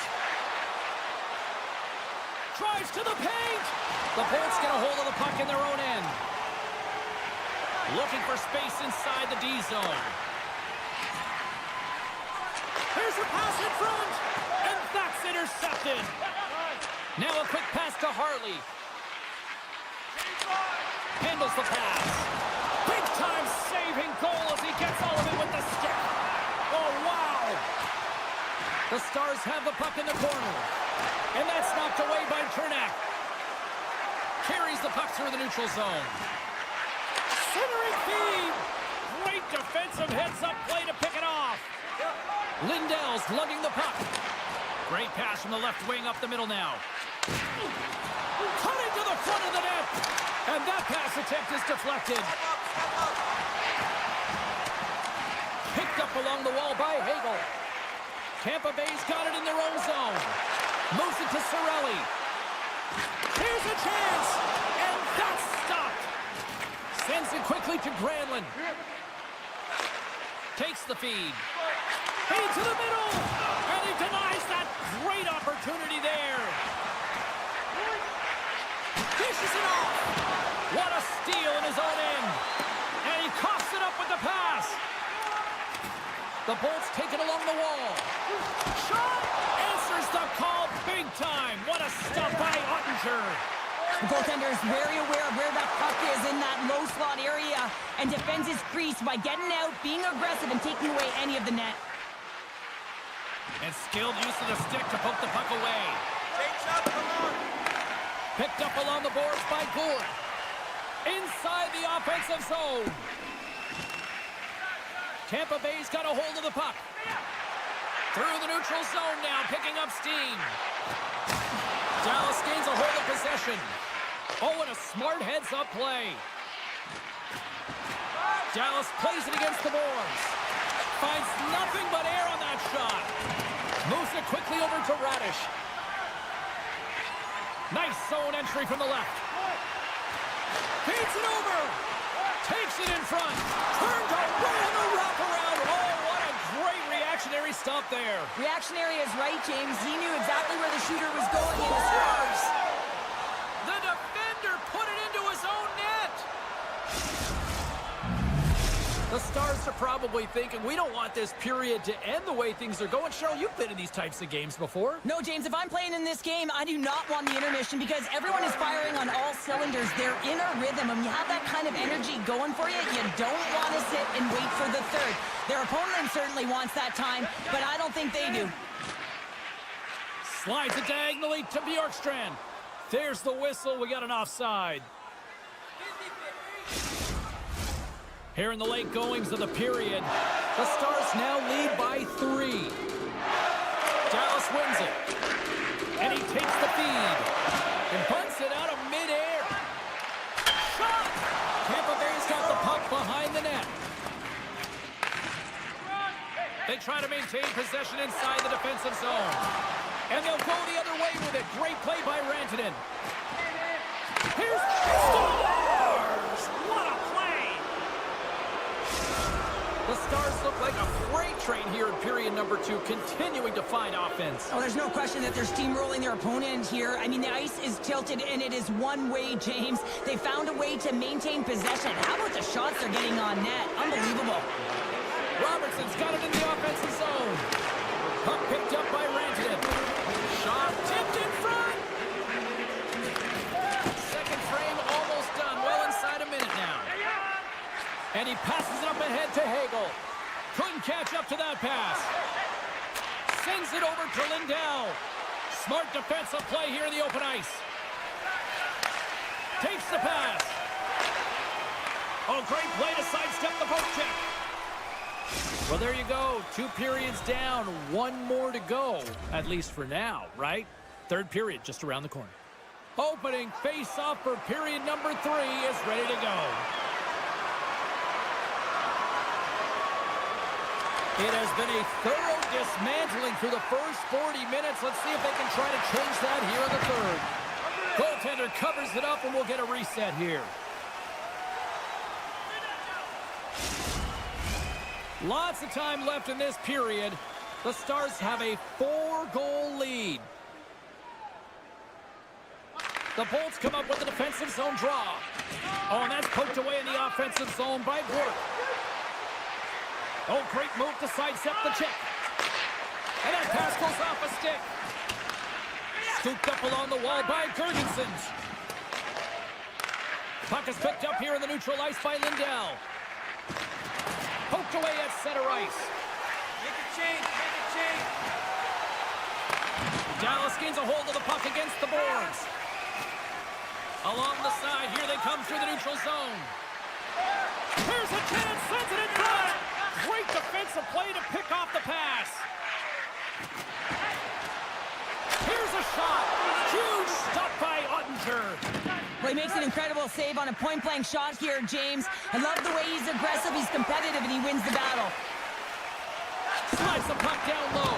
Speaker 1: Drives to the paint. The Bolts get a hold of the puck in their own end. Looking for space inside the D zone. Here's a pass in front. And that's intercepted. Now a quick pass to Harley. Handles the pass. Big time saving goal as he gets all of it with the stick. Oh, wow. The Stars have the puck in the corner. And that's knocked away by Tryku. Carries the puck through the neutral zone. Centering feed. Great defensive heads-up play to pick it off. Lindell's lugging the puck. Great pass from the left wing up the middle now. Cutting to the front of the net. And that pass attempt is deflected. Picked up along the wall by Hagel. Tampa Bay's got it in their own zone. Moves it to Cirelli. Here's a chance. And that's stopped. Sends it quickly to Granlund. Takes the feed. Feed to the middle. And he denies that great opportunity there. Dishes it off. What a steal in his own end. And he coughs it up with the pass. The Bolts take it along the wall. Shot! Answers the call big time. What a stop by Ottinger.
Speaker 2: The goaltender is very aware of where that puck is in that low slot area and defends his crease by getting out, being aggressive, and taking away any of the net.
Speaker 1: And skilled use of the stick to poke the puck away. Picked up along the boards by Gould. Inside the offensive zone. Tampa Bay's got a hold of the puck. Through the neutral zone now, picking up steam. Dallas gains a hold of possession. Oh, and a smart heads-up play. Dallas plays it against the boards. Finds nothing but air on that shot. Moves it quickly over to Radish. Nice zone entry from the left. Feeds it over. Takes it in front. Turned away on the wraparound. Oh, what a great reactionary stop there.
Speaker 2: Reactionary is right, James. He knew exactly where the shooter was going in his scores.
Speaker 1: The defender put it into his own net. The Stars are probably thinking, we don't want this period to end the way things are going. Cheryl, you've been in these types of games before.
Speaker 2: No, James, if I'm playing in this game, I do not want the intermission because everyone is firing on all cylinders. They're in a rhythm, and when you have that kind of energy going for you, you don't want to sit and wait for the third. Their opponent certainly wants that time, but I don't think they do.
Speaker 1: Slides it diagonally to Bjorkstrand. There's the whistle. We got an offside. Here in the late goings of the period, the Stars now lead by 3. Dallas wins it. And he takes the feed. And bunts it out of midair. Shot! Tampa Bay's got the puck behind the net. They try to maintain possession inside the defensive zone. And they'll go the other way with it. Great play by Rantanen. Here's Stars! What a play! The Stars look like a freight train here in period number 2, continuing to find offense.
Speaker 2: Oh, there's no question that they're steamrolling their opponent here. I mean, the ice is tilted, and it is one way, James. They found a way to maintain possession. How about the shots they're getting on net? Unbelievable.
Speaker 1: Robertson's got it in the offensive zone. Puck picked up by Rantanen. Shot tipped in front. Second frame almost done. Well inside a minute now. And he passes it up ahead to Hagel. Couldn't catch up to that pass. Sends it over to Lindell. Smart defensive play here in the open ice. Fakes the pass. Oh, great play to sidestep the poke check. Well, there you go. 2 periods down, 1 more to go, at least for now, right? Third period just around the corner. Opening face-off for period number 3 is ready to go. It has been a thorough dismantling through the first 40 minutes. Let's see if they can try to change that here in the third. Goaltender covers it up, and we'll get a reset here. Lots of time left in this period. The Stars have a 4-goal lead. The Bolts come up with a defensive zone draw. Oh, and that's poked away in the offensive zone by Bork. Oh, great move to sidestep the check. And that pass goes off a stick. Scooped up along the wall by Gergensen. Puck is picked up here in the neutral ice by Lindell. Poked away at center ice.
Speaker 3: Make a change, make a change.
Speaker 1: Dallas gains a hold of the puck against the boards. Along the side, here they come through the neutral zone. Here's a chance, sends it in front. Great defensive play to pick off the pass. Here's a shot. Huge stop by Ottinger.
Speaker 2: Well, he makes an incredible save on a point-blank shot here, James. I love the way he's aggressive, he's competitive, and he wins the battle.
Speaker 1: Slides the puck down low.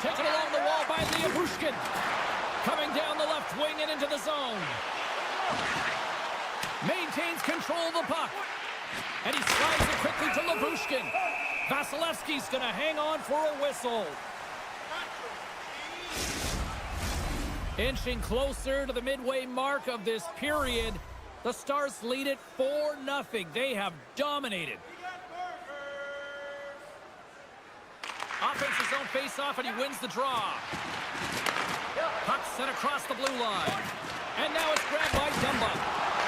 Speaker 1: Taken along the wall by Bushkin. Coming down the left wing and into the zone. Maintains control of the puck. And he slides it quickly to Lyubushkin. Vasilevsky's going to hang on for a whistle. Inching closer to the midway mark of this period. The Stars lead it 4-0. They have dominated. Offensive zone face-off, and he wins the draw. Puck sent across the blue line. And now it's grabbed by Dumba.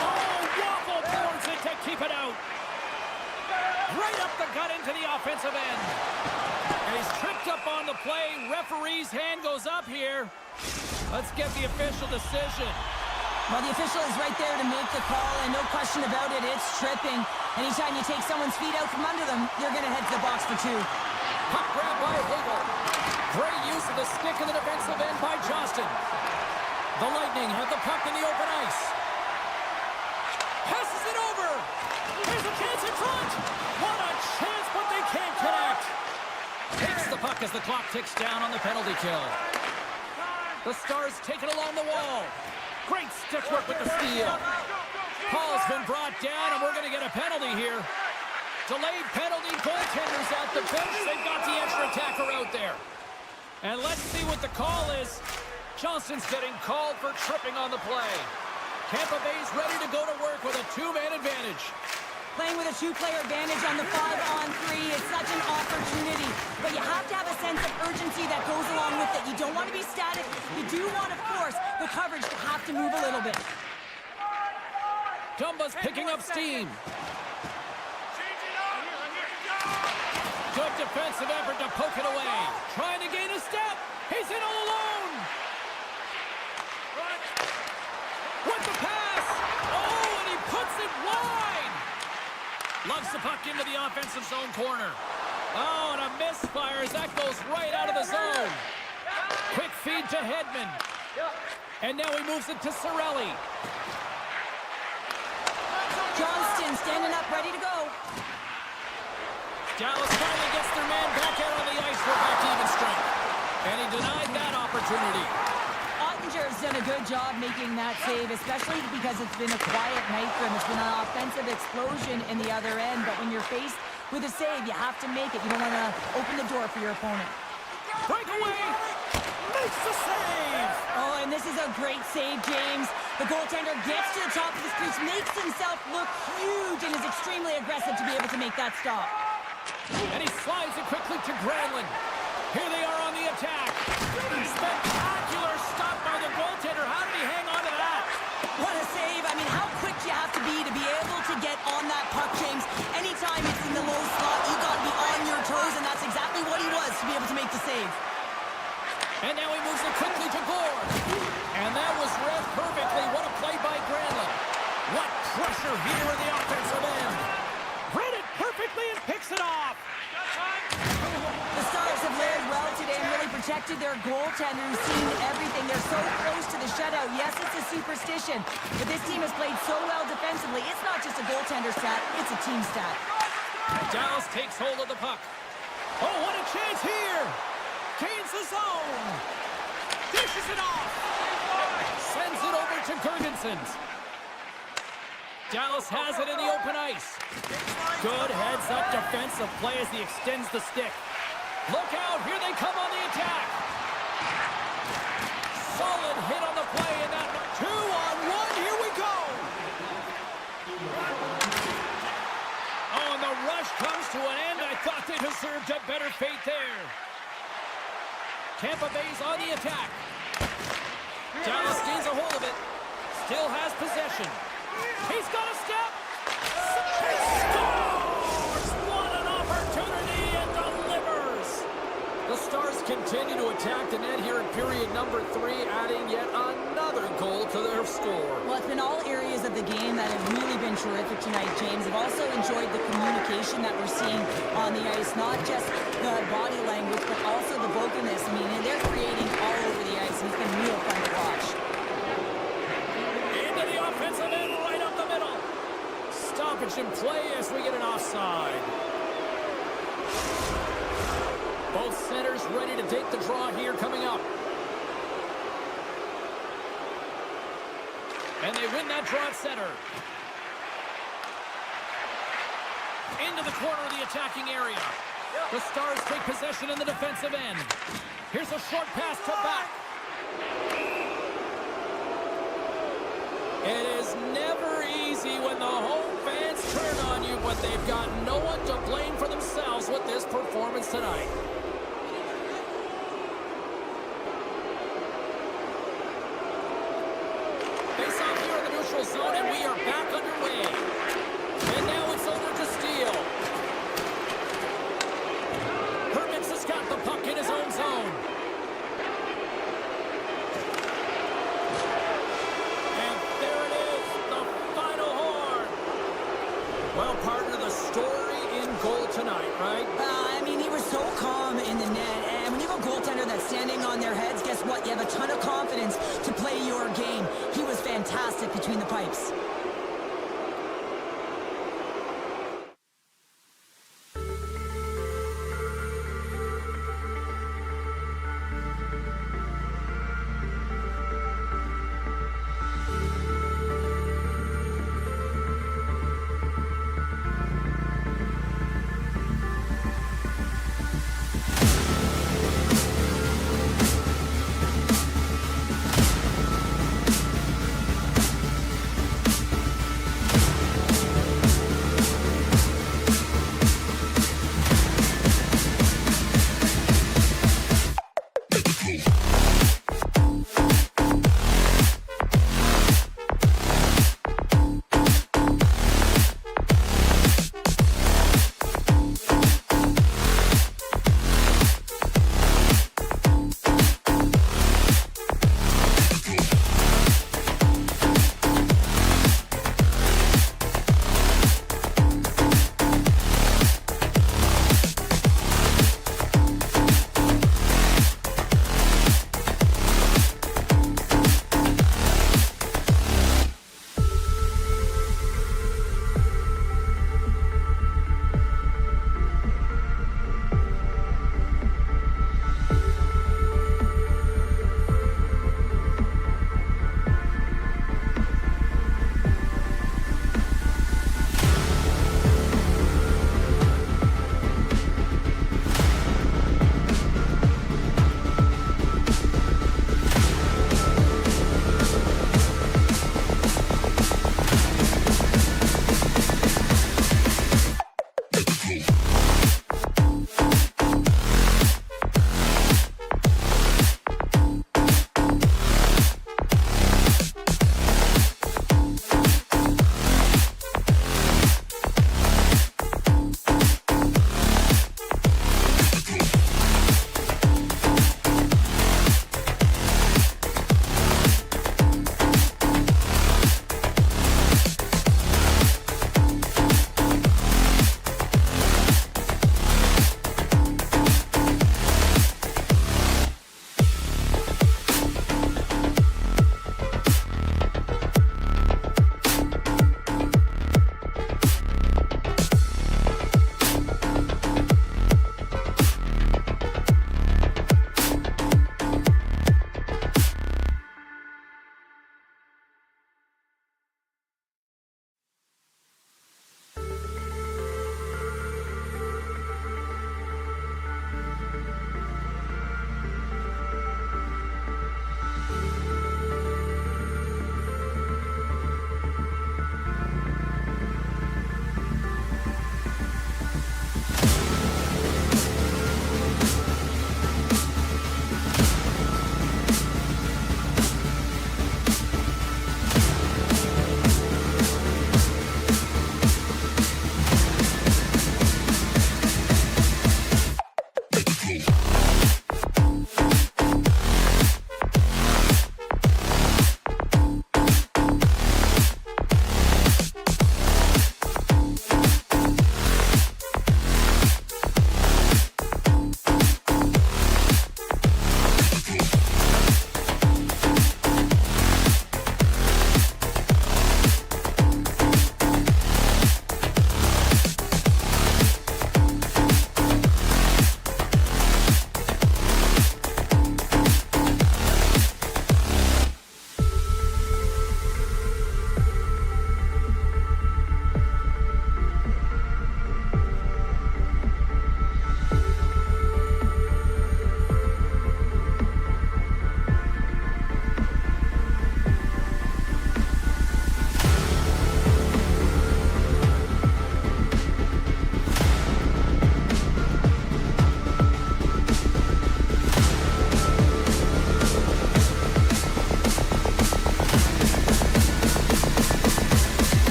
Speaker 1: Oh, Waffle boards it to keep it out. Right up the gut into the offensive end. And he's tripped up on the play. Referee's hand goes up here. Let's get the official decision.
Speaker 2: Well, the official is right there to make the call, and no question about it, it's tripping. Anytime you take someone's feet out from under them, you're going to head to the box for 2.
Speaker 1: Puck grab by Hagel. Great use of the stick in the defensive end by Johnston. The Lightning have the puck in the open ice. Passes it over. Here's a chance in front. What a chance, but they can't connect. Takes the puck as the clock ticks down on the penalty kill. The Stars take it along the wall. Great stick work with the steal. Paul's been brought down, and we're going to get a penalty here. Delayed penalty, goaltenders at the bench. They've got the extra attacker out there. And let's see what the call is. Johnston's getting called for tripping on the play. Tampa Bay's ready to go to work with a 2-man advantage.
Speaker 2: Playing with a 2-player advantage on the 5-on-3, it's such an opportunity. But you have to have a sense of urgency that goes along with it. You don't want to be static. You do want, of course, the coverage to have to move a little bit.
Speaker 1: Dumba's picking up steam. Good defensive effort to poke it away. Trying to gain a step. He's in all alone. With the pass. Oh, and he puts it wide. Loves the puck into the offensive zone corner. Oh, and a misfire as that goes right out of the zone. Quick feed to Hedman. And now he moves it to Cirelli.
Speaker 2: Johnston standing up, ready to go.
Speaker 1: Dallas finally gets their man back out on the ice for back to even strength. And he denied that opportunity.
Speaker 2: Ottinger's done a good job making that save, especially because it's been a quiet night for him. It's been an offensive explosion in the other end, but when you're faced with a save, you have to make it. You don't want to open the door for your opponent.
Speaker 1: Breakaway! Makes the save!
Speaker 2: Oh, and this is a great save, James. The goaltender gets to the top of the crease, makes himself look huge, and is extremely aggressive to be able to make that stop.
Speaker 1: And he slides it quickly to Granlund. Here they are on the attack. Spectacular stop by the goaltender. How did he hang on to that?
Speaker 2: What a save. I mean, how quick you have to be able to get on that puck, James. Anytime it's in the low slot, you got to be on your toes, and that's exactly what he was to be able to make the save.
Speaker 1: And now he moves it quickly to Gore. And that was read perfectly. What a play by Granlund. center here in the offensive end. Read it perfectly and picks it off.
Speaker 2: The Stars have layered well today and really protected their goaltender who's seen everything. They're so close to the shutout. Yes, it's a superstition, but this team has played so well defensively. It's not just a goaltender stat, it's a team stat.
Speaker 1: Dallas takes hold of the puck. Oh, what a chance here! Gains the zone. Dishes it off. Sends it over to Gergensen. Dallas has it in the open ice. Good heads-up defensive play as he extends the stick. Look out, here they come on the attack. Solid hit on the play, and that 2-on-1, here we go. Oh, and the rush comes to an end. I thought they deserved a better fate there. Tampa Bay's on the attack. Dallas gains a hold of it. Still has possession. He's got a step. He scores! What an opportunity and delivers! The Stars continue to attack the net here in period number 3, adding yet another goal to their score.
Speaker 2: Well, it's been all areas of the game that have really been terrific tonight, James. I've also enjoyed the communication that we're seeing on the ice, not just the body language, but also the vocalness. I mean, and they're creating all over the ice, and it's been real fun to watch.
Speaker 1: Into the offensive end, right up the middle. Stoppage in play as we get an offside. Both centers ready to take the draw here coming up. And they win that draw at center. Into the corner of the attacking area. The Stars take possession in the defensive end. Here's a short pass to back. It is never easy when the home fans turn on you, but they've got no one to blame for themselves with this performance tonight. Face off here in the neutral zone, and we are back underway. And now it's over to Steele. Hermans has got the puck in his own zone. Well, partner, the story in goal tonight, right?
Speaker 2: I mean, he was so calm in the net, and when you have a goaltender that's standing on their heads, guess what? You have a ton of confidence to play your game. He was fantastic between the pipes.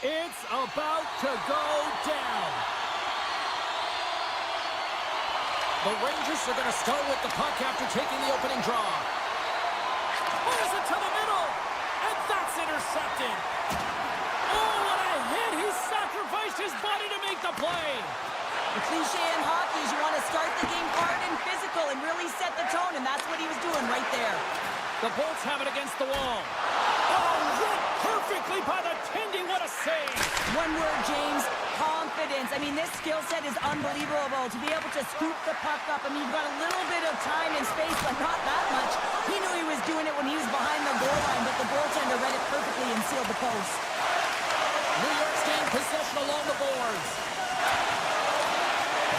Speaker 1: It's about to go down. The Rangers are going to start with the puck after taking the opening draw. Fires it to the middle, and that's intercepted. Oh, what a hit! He sacrificed his body to make the play.
Speaker 2: The cliche in hockey is you want to start the game hard and physical and really set the tone, and that's what he was doing right there.
Speaker 1: The Bolts have it against the wall. Oh, hit perfectly by the Tindy. What a save.
Speaker 2: One word, James, confidence. I mean, this skill set is unbelievable. To be able to scoop the puck up. I mean, you've got a little bit of time and space, but not that much. He knew he was doing it when he was behind the goal line, but the goaltender read it perfectly and sealed the post.
Speaker 1: New York's gained possession along the boards.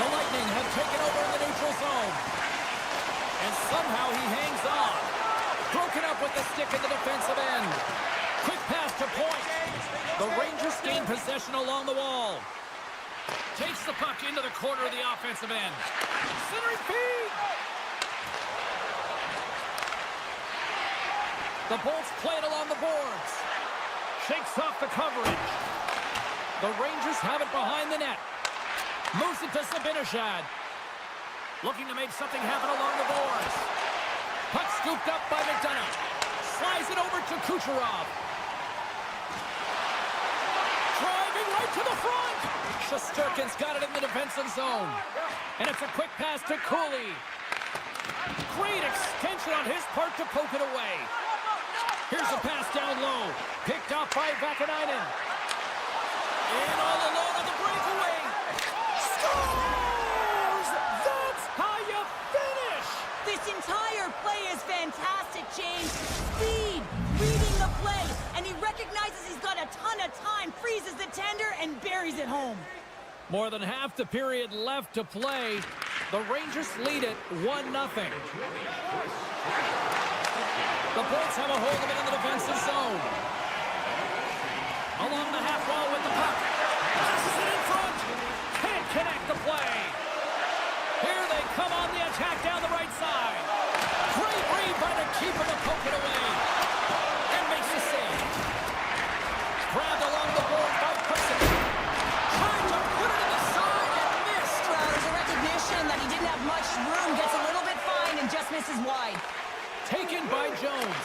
Speaker 1: The Lightning have taken over in the neutral zone. And somehow he hangs on. Broken up with the stick in the defensive end. Quick pass to point. The Rangers gain possession along the wall. Takes the puck into the corner of the offensive end. Centering feed. The Bolts play it along the boards. Shakes off the coverage. The Rangers have it behind the net. Moves it to Zibanejad. Looking to make something happen along the boards. Puck scooped up by McDonough. Slides it over to Kucherov. Driving right to the front. Shesterkin's got it in the defensive zone. And it's a quick pass to Cooley. Great extension on his part to poke it away. Here's a pass down low. Picked up by Vakanainen. And all alone on the breakaway. Scores! That's how you finish!
Speaker 2: This entire play is fantastic, James. Speed, reading the play, and he recognizes he's got a ton of time, freezes the tender, and buries it home.
Speaker 1: More than half the period left to play. The Rangers lead it 1-0. The Bolts have a hold of it in the defensive zone. Along the half wall with the puck. Passes it in front. Can't connect the play. Here they come on the attack down the right side. Great read by the keeper to poke it away. And makes the save. Grabbed along the board by Grisza. Trying to put it in the side and missed.
Speaker 2: Well, there's a recognition that he didn't have much room, gets a little bit fine, and just misses wide.
Speaker 1: Taken by Jones.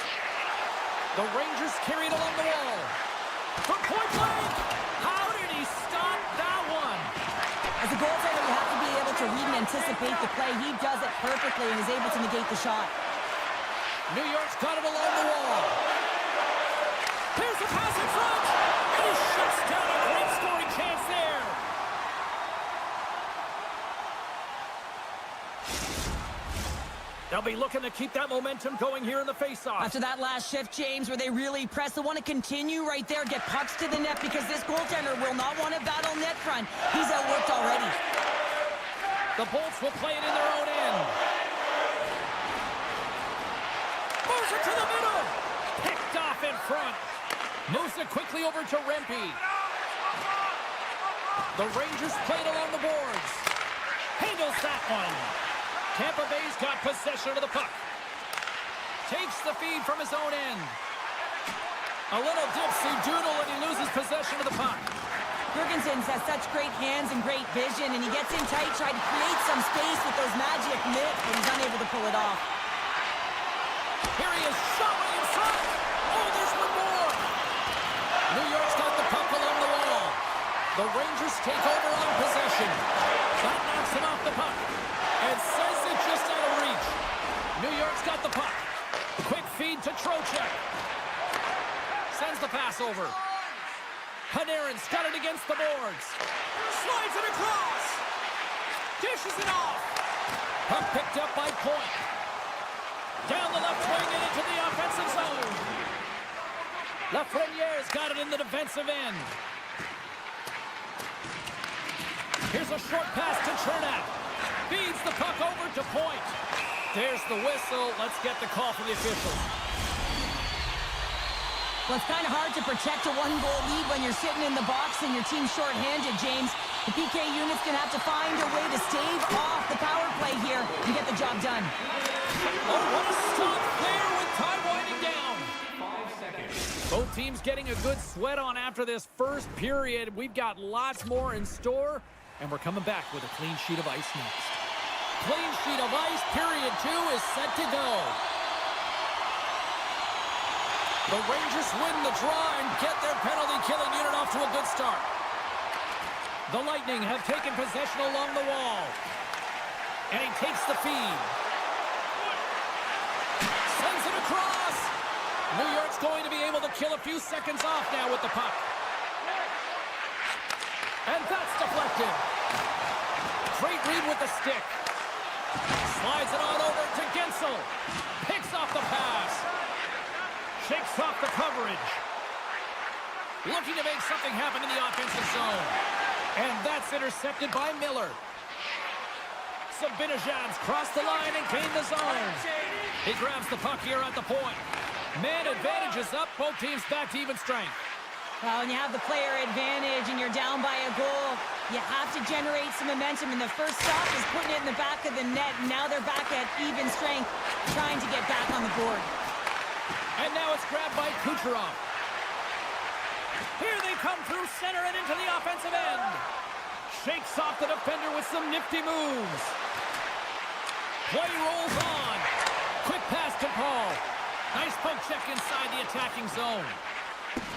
Speaker 1: The Rangers carry it along the wall. From point blank. How did he stop that one?
Speaker 2: As a goaltender, you have to be able to read and anticipate the play. He does it perfectly and is able to negate the shot.
Speaker 1: New York's got it along the wall. Here's the pass in front. And he shuts down a great scoring chance there. They'll be looking to keep that momentum going here in the faceoff.
Speaker 2: After that last shift, James, where they really press, they want to continue right there, get pucks to the net, because this goaltender will not want to battle net front. He's outworked already.
Speaker 1: The Bolts will play it in their own end. Moves it to the middle. Picked off in front. Moves it quickly over to Rempe. The Rangers play it along the boards. Handles that one. Tampa Bay's got possession of the puck. Takes the feed from his own end. A little dipsy-doodle and he loses possession of the puck.
Speaker 2: Jurgensen has such great hands and great vision, and he gets in tight, trying to create some space with those magic mitts, but he's unable to pull it off.
Speaker 1: Here he is, shot way in front. Oh, there's one more. New York's got the puck along the wall. The Rangers take over on possession. That knocks him off the puck. And says it just out of reach. New York's got the puck. Quick feed to Trocheck. Sends the pass over. Panarin's got it against the boards. Slides it across. Dishes it off. Puck picked up by Point. Down the left wing and into the offensive zone. Lafreniere's got it in the defensive end. Here's a short pass to Chernak. Feeds the puck over to Point. There's the whistle. Let's get the call from the officials.
Speaker 2: Well, it's kind of hard to protect a one-goal lead when you're sitting in the box and your team's shorthanded, James. The PK unit's going to have to find a way to stave off the power play here and get the job done.
Speaker 1: Oh, what a stop there with time winding down.
Speaker 4: 5 seconds.
Speaker 1: Both teams getting a good sweat on after this first period. We've got lots more in store, and we're coming back with a clean sheet of ice next. Clean sheet of ice, period 2 is set to go. The Rangers win the draw and get their penalty-killing unit off to a good start. The Lightning have taken possession along the wall. And he takes the feed. Sends it across. New York's going to be able to kill a few seconds off now with the puck. And that's deflected. Great read with the stick. Slides it on over to Gensel. Picks off the pass. Shakes off the coverage. Looking to make something happen in the offensive zone. And that's intercepted by Miller. Sabinajad's crossed the line and gained the zone. He grabs the puck here at the point. Man advantage is up. Both teams back to even strength.
Speaker 2: Well, when you have the player advantage and you're down by a goal, you have to generate some momentum. And the first stop is putting it in the back of the net. And now they're back at even strength, trying to get back on the board.
Speaker 1: And now it's grabbed by Kucherov. Here they come through center and into the offensive end. Shakes off the defender with some nifty moves. Play rolls on. Quick pass to Paul. Nice poke check inside the attacking zone.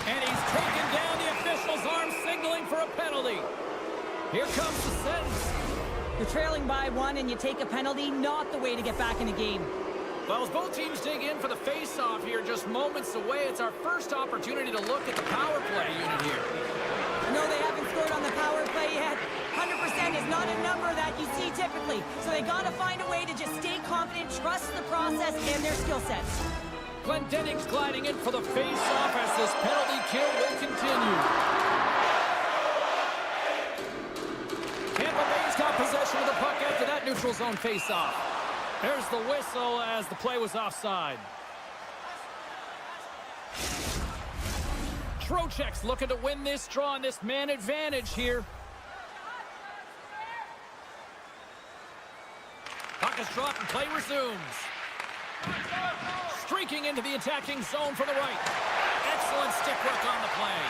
Speaker 1: And he's taken down. The official's arm signaling for a penalty. Here comes the sentence.
Speaker 2: You're trailing by 1 and you take a penalty, not the way to get back in the game.
Speaker 1: Well, as both teams dig in for the face-off here, just moments away, it's our first opportunity to look at the power play unit here.
Speaker 2: No, they haven't scored on the power play yet. 100% is not a number that you see typically. So they got to find a way to just stay confident, trust the process and their skill sets.
Speaker 1: Glendening's gliding in for the face-off as this penalty kill will continue. Tampa Bay's got possession of the puck after that neutral zone face-off. There's the whistle as the play was offside. Trocheck's looking to win this draw on this man advantage here. Puck is dropped and play resumes. Streaking into the attacking zone from the right. Excellent stick work on the play.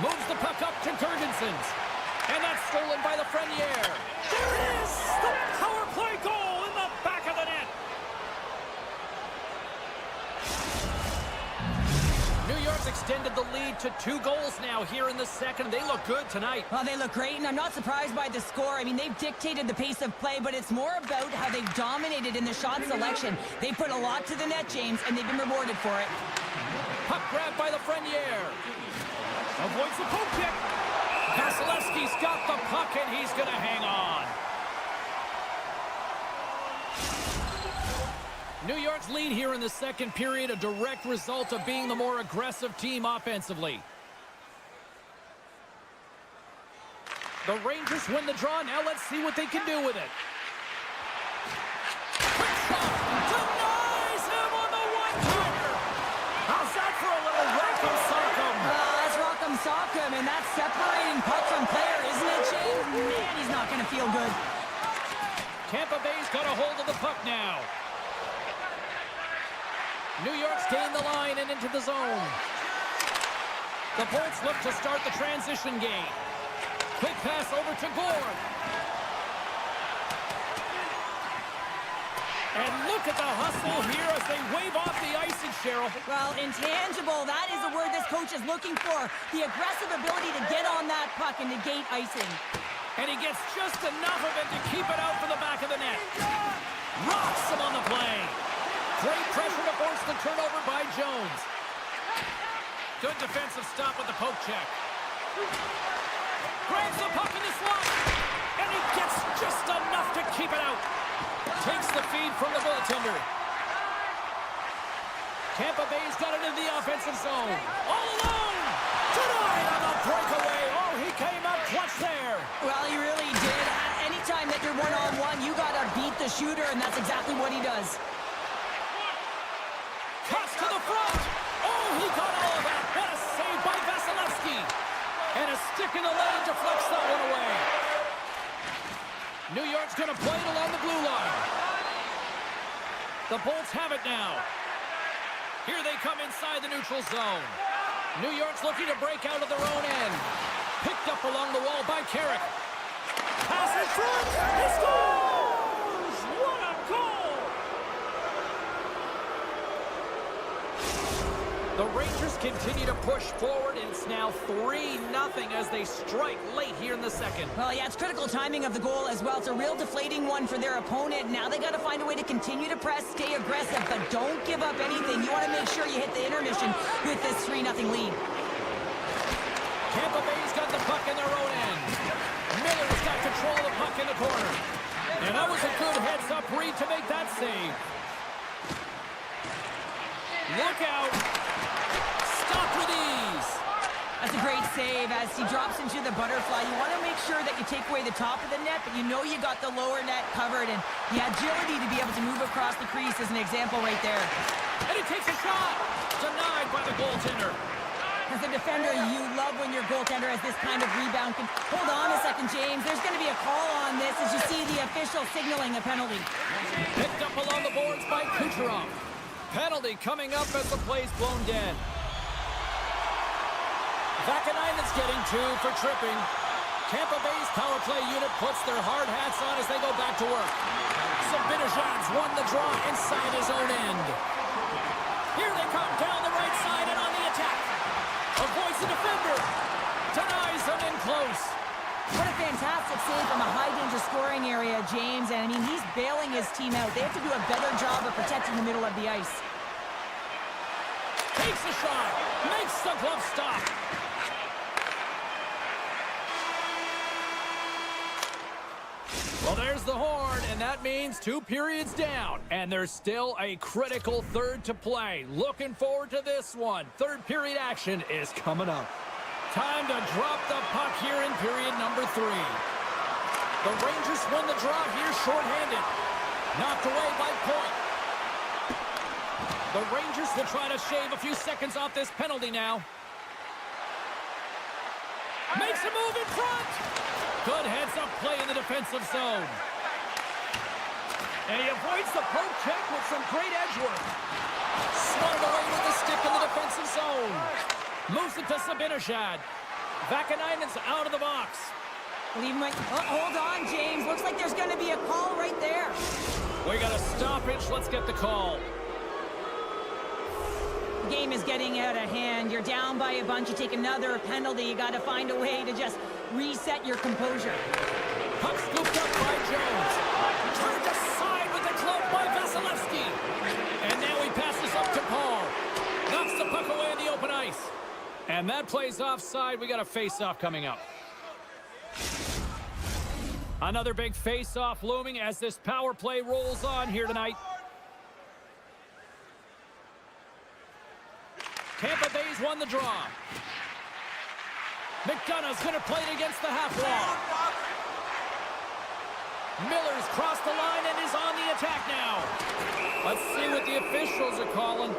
Speaker 1: Moves the puck up to Gergensons. And that's stolen by the Frenier. There it is! The power play goal in the back of the net. New York's extended the lead to 2 goals now here in the second. They look good tonight.
Speaker 2: Well, they look great, and I'm not surprised by the score. I mean, they've dictated the pace of play, but it's more about how they've dominated in the shot selection. They put a lot to the net, James, and they've been rewarded for it.
Speaker 1: Puck grabbed by the Frenier. Avoids the poke kick. Vasilevsky's got the puck, and he's going to hang on. New York's lead here in the second period, a direct result of being the more aggressive team offensively. The Rangers win the draw. Now let's see what they can do with it. Quick shot. Denies him on the one-timer. How's that for a little rock'em sock'em?
Speaker 2: That's rock'em sock'em, and that's separating puck from player, isn't it, James? Man, he's not going to feel good.
Speaker 1: Tampa Bay's got a hold of the puck now. New York's gained the line and into the zone. The Bolts look to start the transition game. Quick pass over to Gord. And look at the hustle here as they wave off the icing, Cheryl.
Speaker 2: Well, intangible, that is the word this coach is looking for. The aggressive ability to get on that puck and negate icing.
Speaker 1: And he gets just enough of it to keep it out for the back of the net. Rocks him on the play. Great pressure to force the turnover by Jones. Good defensive stop with the poke check. Grabs the puck in the slot. And he gets just enough to keep it out. Takes the feed from the goaltender. Tampa Bay's got it in the offensive zone. All alone. Denied on the breakaway. Oh, he came up clutch there.
Speaker 2: Well, he really did. Anytime that you're one-on-one, you got to beat the shooter, and that's exactly what he does.
Speaker 1: Cuts to the front. Oh, he got all of that. What a save by Vasilevsky. And a stick in the lane deflects that one away. New York's going to play it along the blue line. The Bolts have it now. Here they come inside the neutral zone. New York's looking to break out of their own end. Picked up along the wall by Carrick. Pass in front. He scores! What a goal! The Rangers continue to push forward, and it's now 3-0 as they strike late here in the second.
Speaker 2: Well, yeah, it's critical timing of the goal as well. It's a real deflating one for their opponent. Now they got to find a way to continue to press, stay aggressive, but don't give up anything. You want to make sure you hit the intermission with this 3-0 lead.
Speaker 1: Tampa Bay's got the puck in their own end. Miller's got control of the puck in the corner. And that was a good heads-up read to make that save. Look out. Stop with ease.
Speaker 2: That's a great save as he drops into the butterfly. You want to make sure that you take away the top of the net, but you know you got the lower net covered, and the agility to be able to move across the crease is an example right there.
Speaker 1: And he takes a shot. Denied by the goaltender.
Speaker 2: As a defender, you love when your goaltender has this kind of rebound. Hold on a second, James. There's going to be a call on this as you see the official signaling a penalty.
Speaker 1: Picked up along the boards by Kucherov. Penalty coming up as the play's blown dead. Vakanainen's getting 2 for tripping. Tampa Bay's power play unit puts their hard hats on as they go back to work. Zibanejad's won the draw inside his own end. Here they come down the right side and on the attack. Avoids the defender. Denies them in close.
Speaker 2: What a fantastic save from a high-danger scoring area, James. And, I mean, he's bailing his team out. They have to do a better job of protecting the middle of the ice.
Speaker 1: Takes a shot. Makes the glove stop. Well, there's the horn, and that means 2 periods down. And there's still a critical third to play. Looking forward to this one. Third period action is coming up. Time to drop the puck here in period number 3. The Rangers win the draw here shorthanded. Knocked away by Point. The Rangers will try to shave a few seconds off this penalty now. Makes a move in front. Good heads-up play in the defensive zone. And he avoids the poke check with some great edge work. Swung away with the stick in the defensive zone. Moves it to Zibanejad. Vakanainen's out of the box.
Speaker 2: Hold on, James. Looks like there's going to be a call right there.
Speaker 1: We got a stoppage. Let's get the call.
Speaker 2: The game is getting out of hand. You're down by a bunch. You take another penalty. You got to find a way to just reset your composure.
Speaker 1: Puck scooped up by Jones. Turned aside with the glove by Vasilevsky. And now he passes up to Paul. Knocks the puck away in the open ice. And that plays offside. We got a face-off coming up. Another big face-off looming as this power play rolls on here tonight. Tampa Bay's won the draw. McDonough's going to play it against the half wall. Miller's crossed the line and is on the attack now. Let's see what the officials are calling.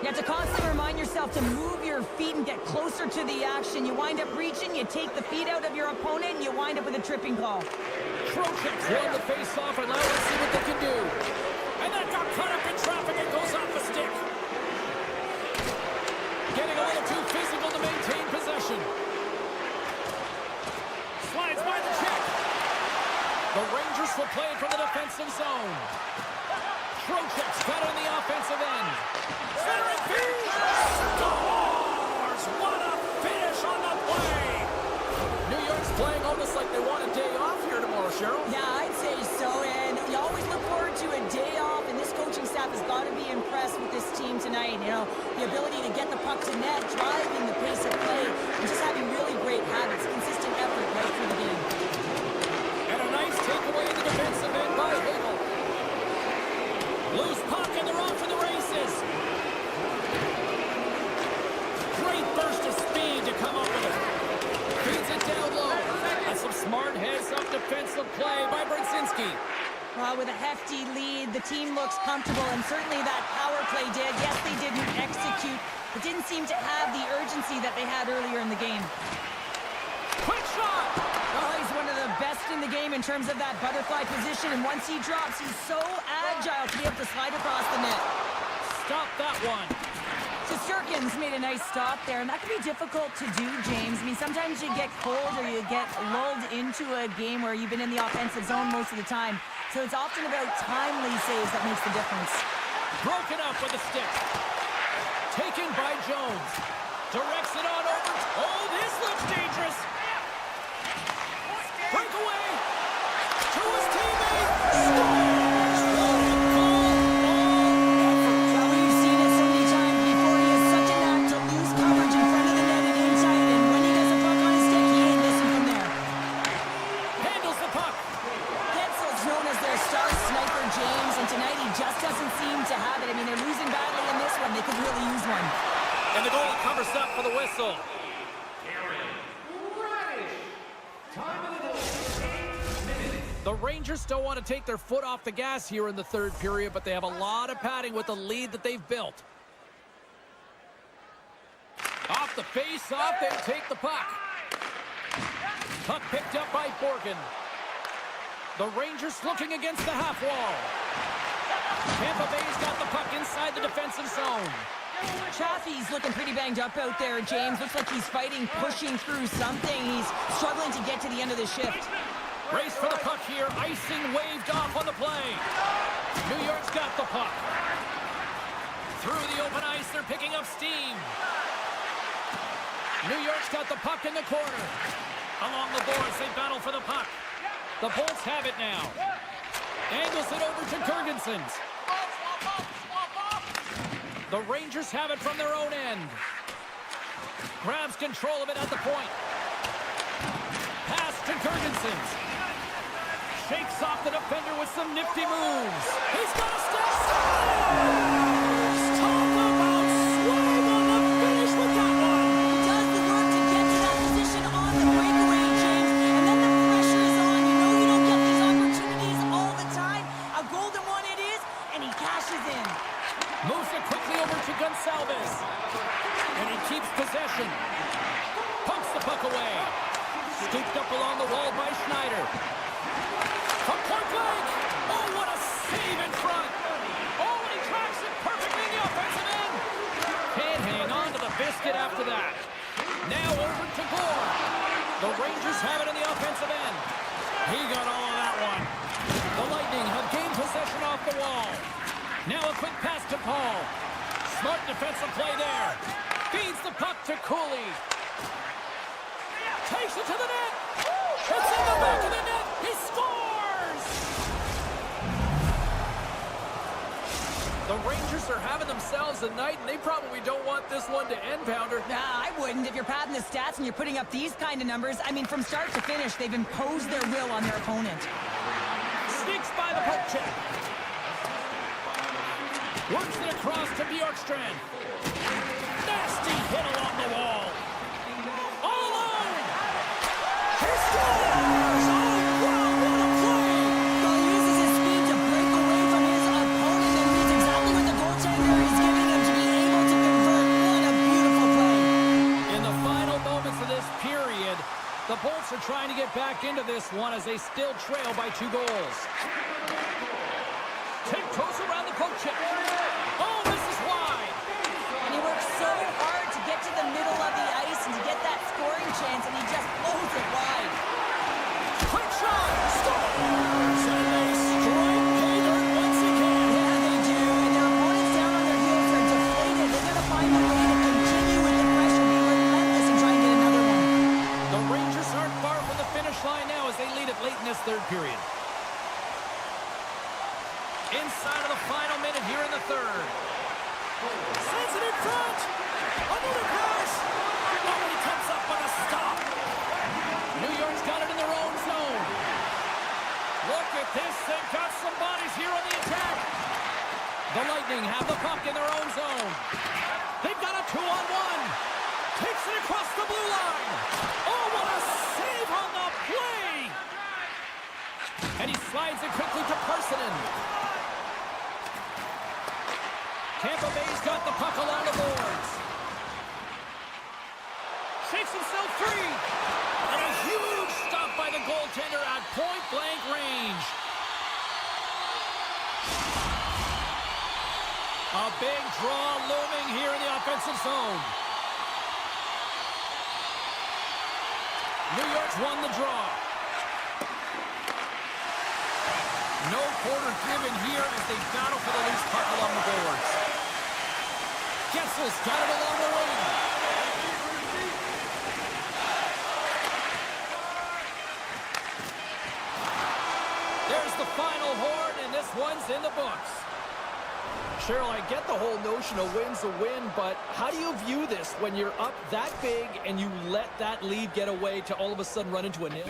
Speaker 2: You have to constantly remind yourself to move your feet and get closer to the action. You wind up reaching, you take the feet out of your opponent, and you wind up with a tripping call.
Speaker 1: Trocheck's won the face-off, and now let's see what they can do. And that got cut up in traffic and goes off the stick. Getting a little too physical to maintain possession. Slides by the check. The Rangers will play it from the defensive zone. Trocheck's got it in the offensive end. Centering feed. Scores! What a finish on the play! New York's playing almost like they want a day off here tomorrow, Cheryl.
Speaker 2: Yeah, I'd say so, and you always look forward to a day off, and this coaching staff has got to be impressed with this team tonight. You know, the ability to get the puck to net, driving the pace of play, and just having really great habits, consistent effort right through the game.
Speaker 1: And a nice takeaway in the defensive end by Hagel. Loose puck, and they're off for the races. Great burst of speed to come up with it. Feeds it down low. That's some smart heads-up defensive play by Brzezinski.
Speaker 2: Well, with a hefty lead, the team looks comfortable, and certainly that power play did. Yes, they didn't execute, but didn't seem to have the urgency that they had earlier in the game.
Speaker 1: Quick shot!
Speaker 2: Oh, he's one of the best in the game in terms of that butterfly position, and once he drops, he's so agile to be able to slide across the net.
Speaker 1: stop that one.
Speaker 2: Shesterkin's made a nice stop there, and that can be difficult to do, James. I mean, sometimes you get cold or you get lulled into a game where you've been in the offensive zone most of the time. So it's often about timely saves that makes the difference.
Speaker 1: Broken up with a stick. Taken by Jones. Directs it on over. Oh, this looks dangerous. Breakaway. To his teammate. Scores! What a goal!
Speaker 2: Well, we've seen it so many times before. He has such a knack to lose coverage in front of the net and inside. And when he gets a puck on his stick, he ain't missing from there.
Speaker 1: Handles the puck.
Speaker 2: Getzel's known as their star sniper, James, and tonight he just doesn't seem to have it. I mean, they're losing badly in this one. They could really use one.
Speaker 1: And the goalie covers up for the whistle. The Rangers still want to take their foot off the gas here in the third period, but they have a lot of padding with the lead that they've built. Off the face-off, they take the puck. Puck picked up by Borgen. The Rangers looking against the half wall. Tampa Bay's got the puck inside the defensive zone.
Speaker 2: Chaffee's looking pretty banged up out there, James. Looks like he's fighting, pushing through something. He's struggling to get to the end of the shift.
Speaker 1: Race for the puck here. Icing waved off on the play. New York's got the puck. Through the open ice, they're picking up steam. New York's got the puck in the corner. Along the boards, they battle for the puck. The Bolts have it now. Angles it over to Gergensons. The Rangers have it from their own end. Grabs control of it at the point. Pass to Gergensons. Shakes off the defender with some nifty moves. He's got a step. Talk about swag on the finish with that one.
Speaker 2: He does the work to get to that position on the breakaway, James. And then the pressure is on. You know you don't get these opportunities all the time. A golden one it is, and he cashes in.
Speaker 1: Moves it quickly over to Gonsalves. And he keeps possession. Pumps the puck away. Scooped up along the wall by Schneider. From point blank. Oh, what a save in front. Oh, and he tracks it perfectly in the offensive end. Can't hang on to the biscuit after that. Now over to Gore. The Rangers have it in the offensive end. He got all of that one. The Lightning have gained possession off the wall. Now a quick pass to Paul. Smart defensive play there. Feeds the puck to Cooley. Takes it to the net. It's in the back of the net. He scores! The Rangers are having themselves a night, and they probably don't want this one to end, Pounder.
Speaker 2: Nah, I wouldn't. If you're padding the stats and you're putting up these kind of numbers, I mean, from start to finish, they've imposed their will on their opponent.
Speaker 1: Sneaks by the poke check. Works it across to Bjorkstrand. Nasty hit along the wall. All alone. He scores! Oh, wow, what a play!
Speaker 2: Well, he uses his speed to break away from his opponent and reads exactly what the goaltender is giving him to be able to convert. What a beautiful play.
Speaker 1: In the final moments of this period, the Bolts are trying to get back into this one as they still trail by 2 goals. Tiptoes around the poke check. Oh, this is wide.
Speaker 2: And he works so hard to get to the middle of the ice and to get that scoring chance, and he just blows it wide.
Speaker 1: Quick shot. Scores! And they strike pay dirt once again.
Speaker 2: Yeah, they do. And their opponents down on their heels are deflated. They're going to find a way to continue with the pressure, be relentless, and try and get another one.
Speaker 1: The Rangers aren't far from the finish line now as they lead it late in this third period. Inside of the final minute here in the third. Sends it in front. Another pass. Oh, he comes up with a stop. New York's got it in their own zone. Look at this. They've got some bodies here on the attack. The Lightning have the puck in their own zone. They've got a 2-on-1. Takes it across the blue line. Oh, what a save on the play. And he slides it quickly to Parsonen. Tampa Bay's got the puck along the boards. Shakes himself free. And a huge stop by the goaltender at point-blank range. A big draw looming here in the offensive zone. New York's won the draw. No quarter given here as they battle for the loose puck along the boards. Getzel's got it along the wing. There's the final horn, and this one's in the books. Cheryl, I get the whole notion a win's a win, but how do you view this when you're up that big and you let that lead get away to all of a sudden run into a nil?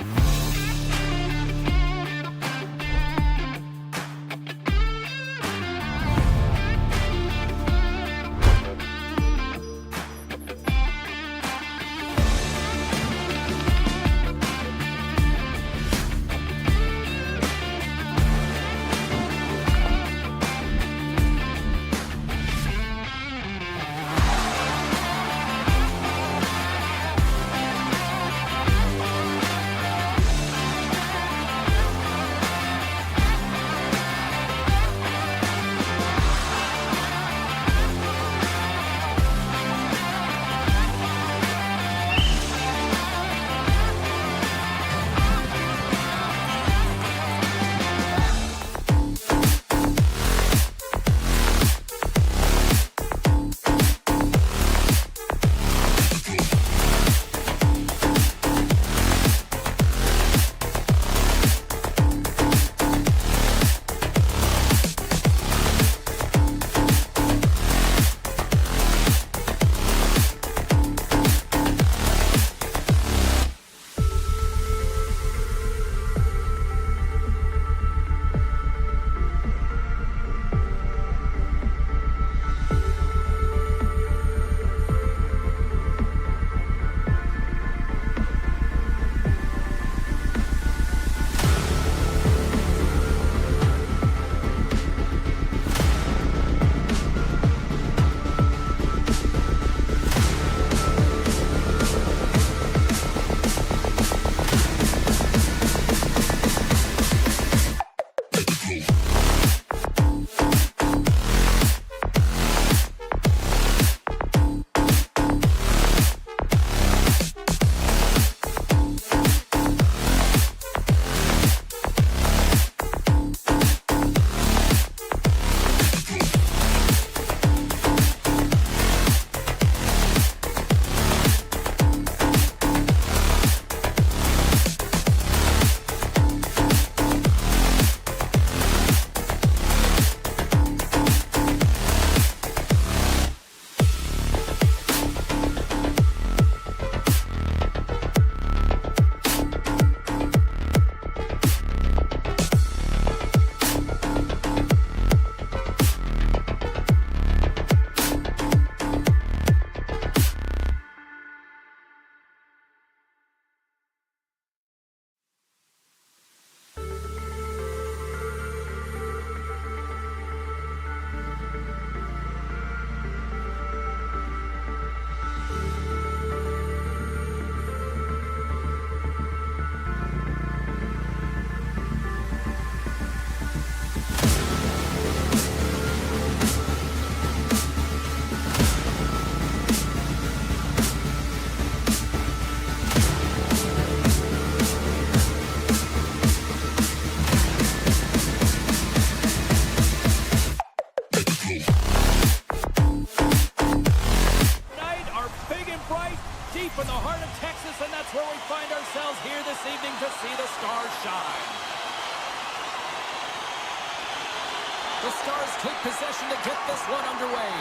Speaker 1: The Stars take possession to get this one underway.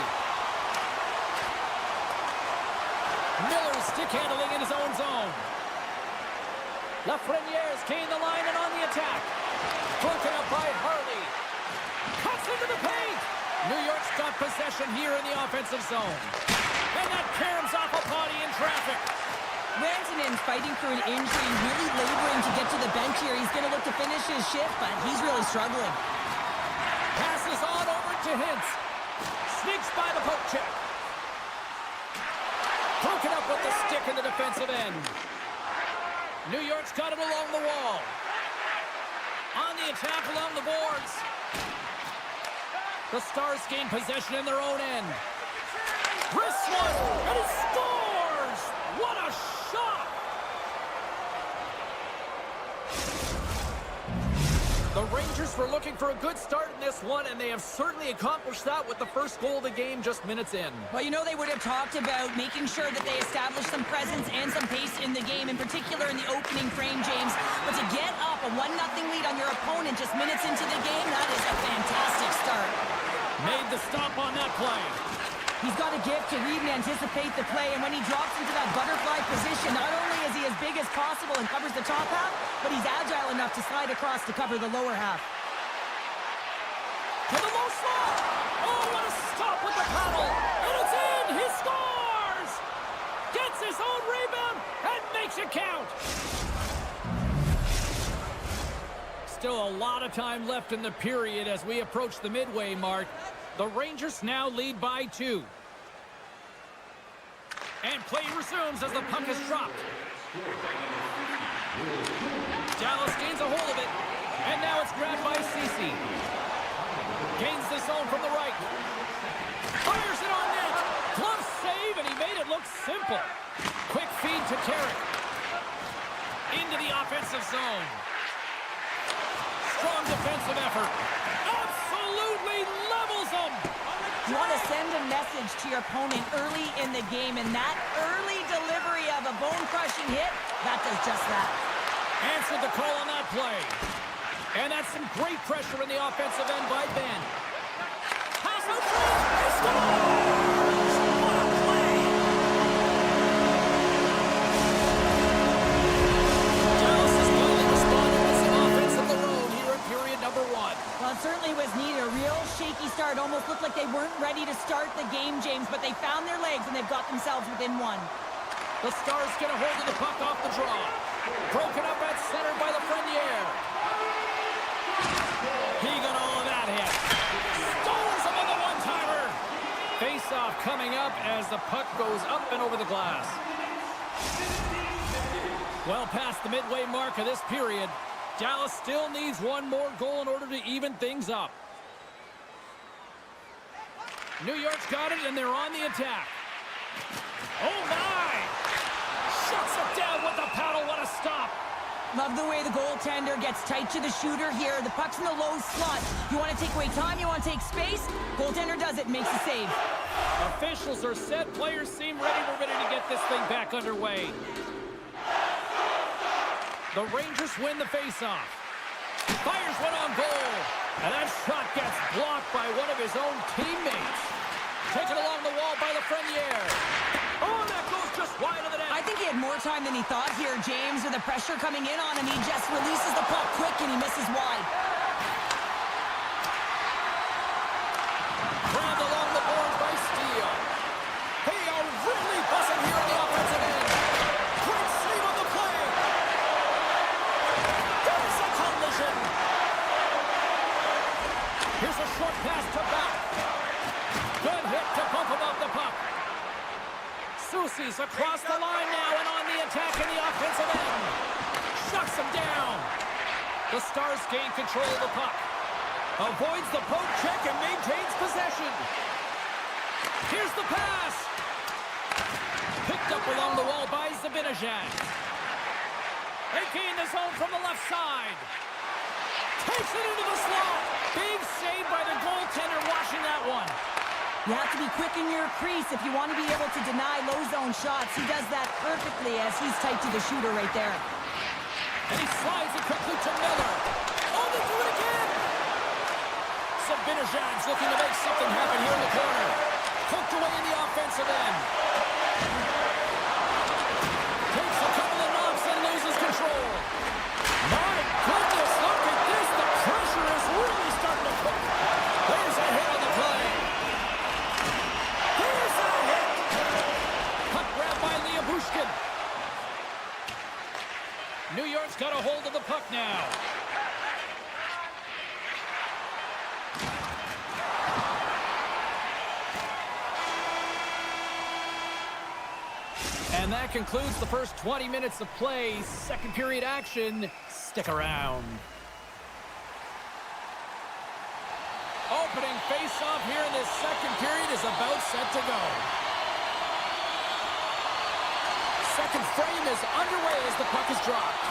Speaker 1: Miller stick handling in his own zone. Lafreniere's gained the line and on the attack. Broken up by Harley. Cuts into the paint. New York's got possession here in the offensive zone. And that caroms off a body in traffic.
Speaker 2: Rantanen fighting through an injury, really laboring to get to the bench here. He's going to look to finish his shift, but he's really struggling.
Speaker 1: Passes on over to Hintz. Sneaks by the poke check. Broken up with the stick in the defensive end. New York's got it along the wall. On the attack along the boards. The Stars gain possession in their own end. Grisza, and he scores! What a shot! The Rangers were looking for a good start in this one, and they have certainly accomplished that with the first goal of the game just minutes in.
Speaker 2: Well, you know, they would have talked about making sure that they establish some presence and some pace in the game, in particular in the opening frame, James. But to get up a 1-0 lead on your opponent just minutes into the game, that is a fantastic start.
Speaker 1: Made the stop on that play.
Speaker 2: He's got a gift to read and anticipate the play, and when he drops into that butterfly position, not only is he as big as possible and covers the top half, but he's agile enough to slide across to cover the lower half.
Speaker 1: To the low slot! Oh, what a stop with the paddle! And it's in! He scores! Gets his own rebound and makes it count! Still a lot of time left in the period as we approach the midway mark. The Rangers now lead by 2. And play resumes as the puck is dropped. Dallas gains a hold of it. And now it's grabbed by Ceci. Gains the zone from the right. Fires it on net. Glove save, and he made it look simple. Quick feed to Carrick. Into the offensive zone. Strong defensive effort. Absolutely levels them.
Speaker 2: You want to send a message to your opponent early in the game, and that early delivery of a bone-crushing hit, that does just that.
Speaker 1: Answered the call on that play. And that's some great pressure in the offensive end by Ben. Pass out front. He scores! What a play! Dallas has finally responded with some offense of their own here in period number 1.
Speaker 2: Well, it certainly was neat. A real shaky start. Almost looked like they weren't ready to start the game, James, but they found their legs, and they've got themselves within 1.
Speaker 1: The Stars get a hold of the puck off the draw. Broken up at center by Lafreniere. He got all of that hit. Stones him on the one-timer. Face-off coming up as the puck goes up and over the glass. Well past the midway mark of this period, Dallas still needs one more goal in order to even things up. New York's got it, and they're on the attack. Oh, my! Shuts it down with the paddle. What a stop.
Speaker 2: Love the way the goaltender gets tight to the shooter here. The puck's in the low slot. You want to take away time, you want to take space. Goaltender does it, makes a save.
Speaker 1: Officials are set. Players seem ready. We're ready to get this thing back underway. The Rangers win the faceoff. Fires one on goal. And that shot gets blocked by one of his own teammates. Taken along the wall by Lafreniere. Oh, that goes just wide of the net.
Speaker 2: I think he had more time than he thought here, James. With the pressure coming in on him, he just releases the puck quick and he misses wide.
Speaker 1: Grabbed along the boards by Steele. They are really buzzing here in the offensive end. Great save on the play. There's a collision. Here's a short pass to Back. Good hit to bump him off the puck. Soucy's across the line now and on the attack in the offensive end. Shuts him down. The Stars gain control of the puck. Avoids the poke check and maintains possession. Here's the pass. Picked up along the wall by Zibanejad. They gain the zone from the left side. Takes it into the slot. Big save by the goaltender washing that one.
Speaker 2: You have to be quick in your crease if you want to be able to deny low zone shots. He does that perfectly as he's tight to the shooter right there.
Speaker 1: And he slides it quickly to Miller. Oh, they do it again! Zibanejad's looking to make something happen here in the corner. Poked away in the offensive end. Takes a couple of knocks and loses control. My goodness, look at this. The pressure is really starting to cook. There's a hit on the play. There's a hit. Puck grabbed by Bushkin. New York's got a hold of the puck now. And that concludes the first 20 minutes of play. Second period action. Stick around. Oh, opening face-off here in this second period is about set to go. Second frame is underway as the puck is dropped.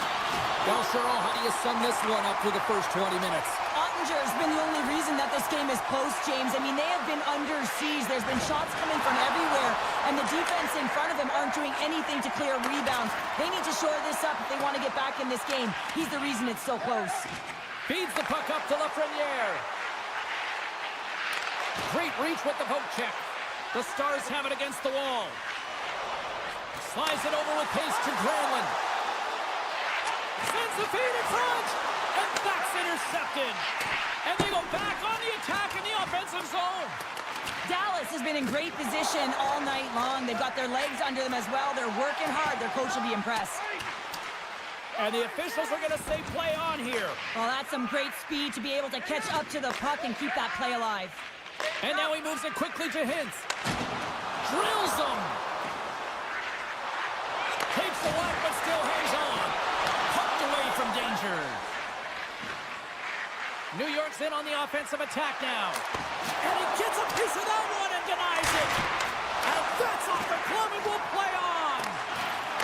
Speaker 1: Well, Cheryl, how do you sum this one up through the first 20 minutes?
Speaker 2: Ottinger has been the only reason that this game is close, James. I mean, they have been under siege. There's been shots coming from everywhere, and the defense in front of them aren't doing anything to clear rebounds. They need to shore this up if they want to get back in this game. He's the reason it's so close.
Speaker 1: Feeds the puck up to Lafreniere. Great reach with the poke check. The Stars have it against the wall. Slides it over with pace to Granlund. Sends the feed in front, and that's intercepted. And they go back on the attack in the offensive zone.
Speaker 2: Dallas has been in great position all night long. They've got their legs under them as well. They're working hard. Their coach will be impressed.
Speaker 1: And the officials are going to say play on here.
Speaker 2: Well, that's some great speed to be able to catch up to the puck and keep that play alive.
Speaker 1: And now he moves it quickly to Hintz. Drills them. Takes the whack, but still hangs on. Pucked away from danger. New York's in on the offensive attack now. And he gets a piece of that one and denies it. And that's off the club and will play on.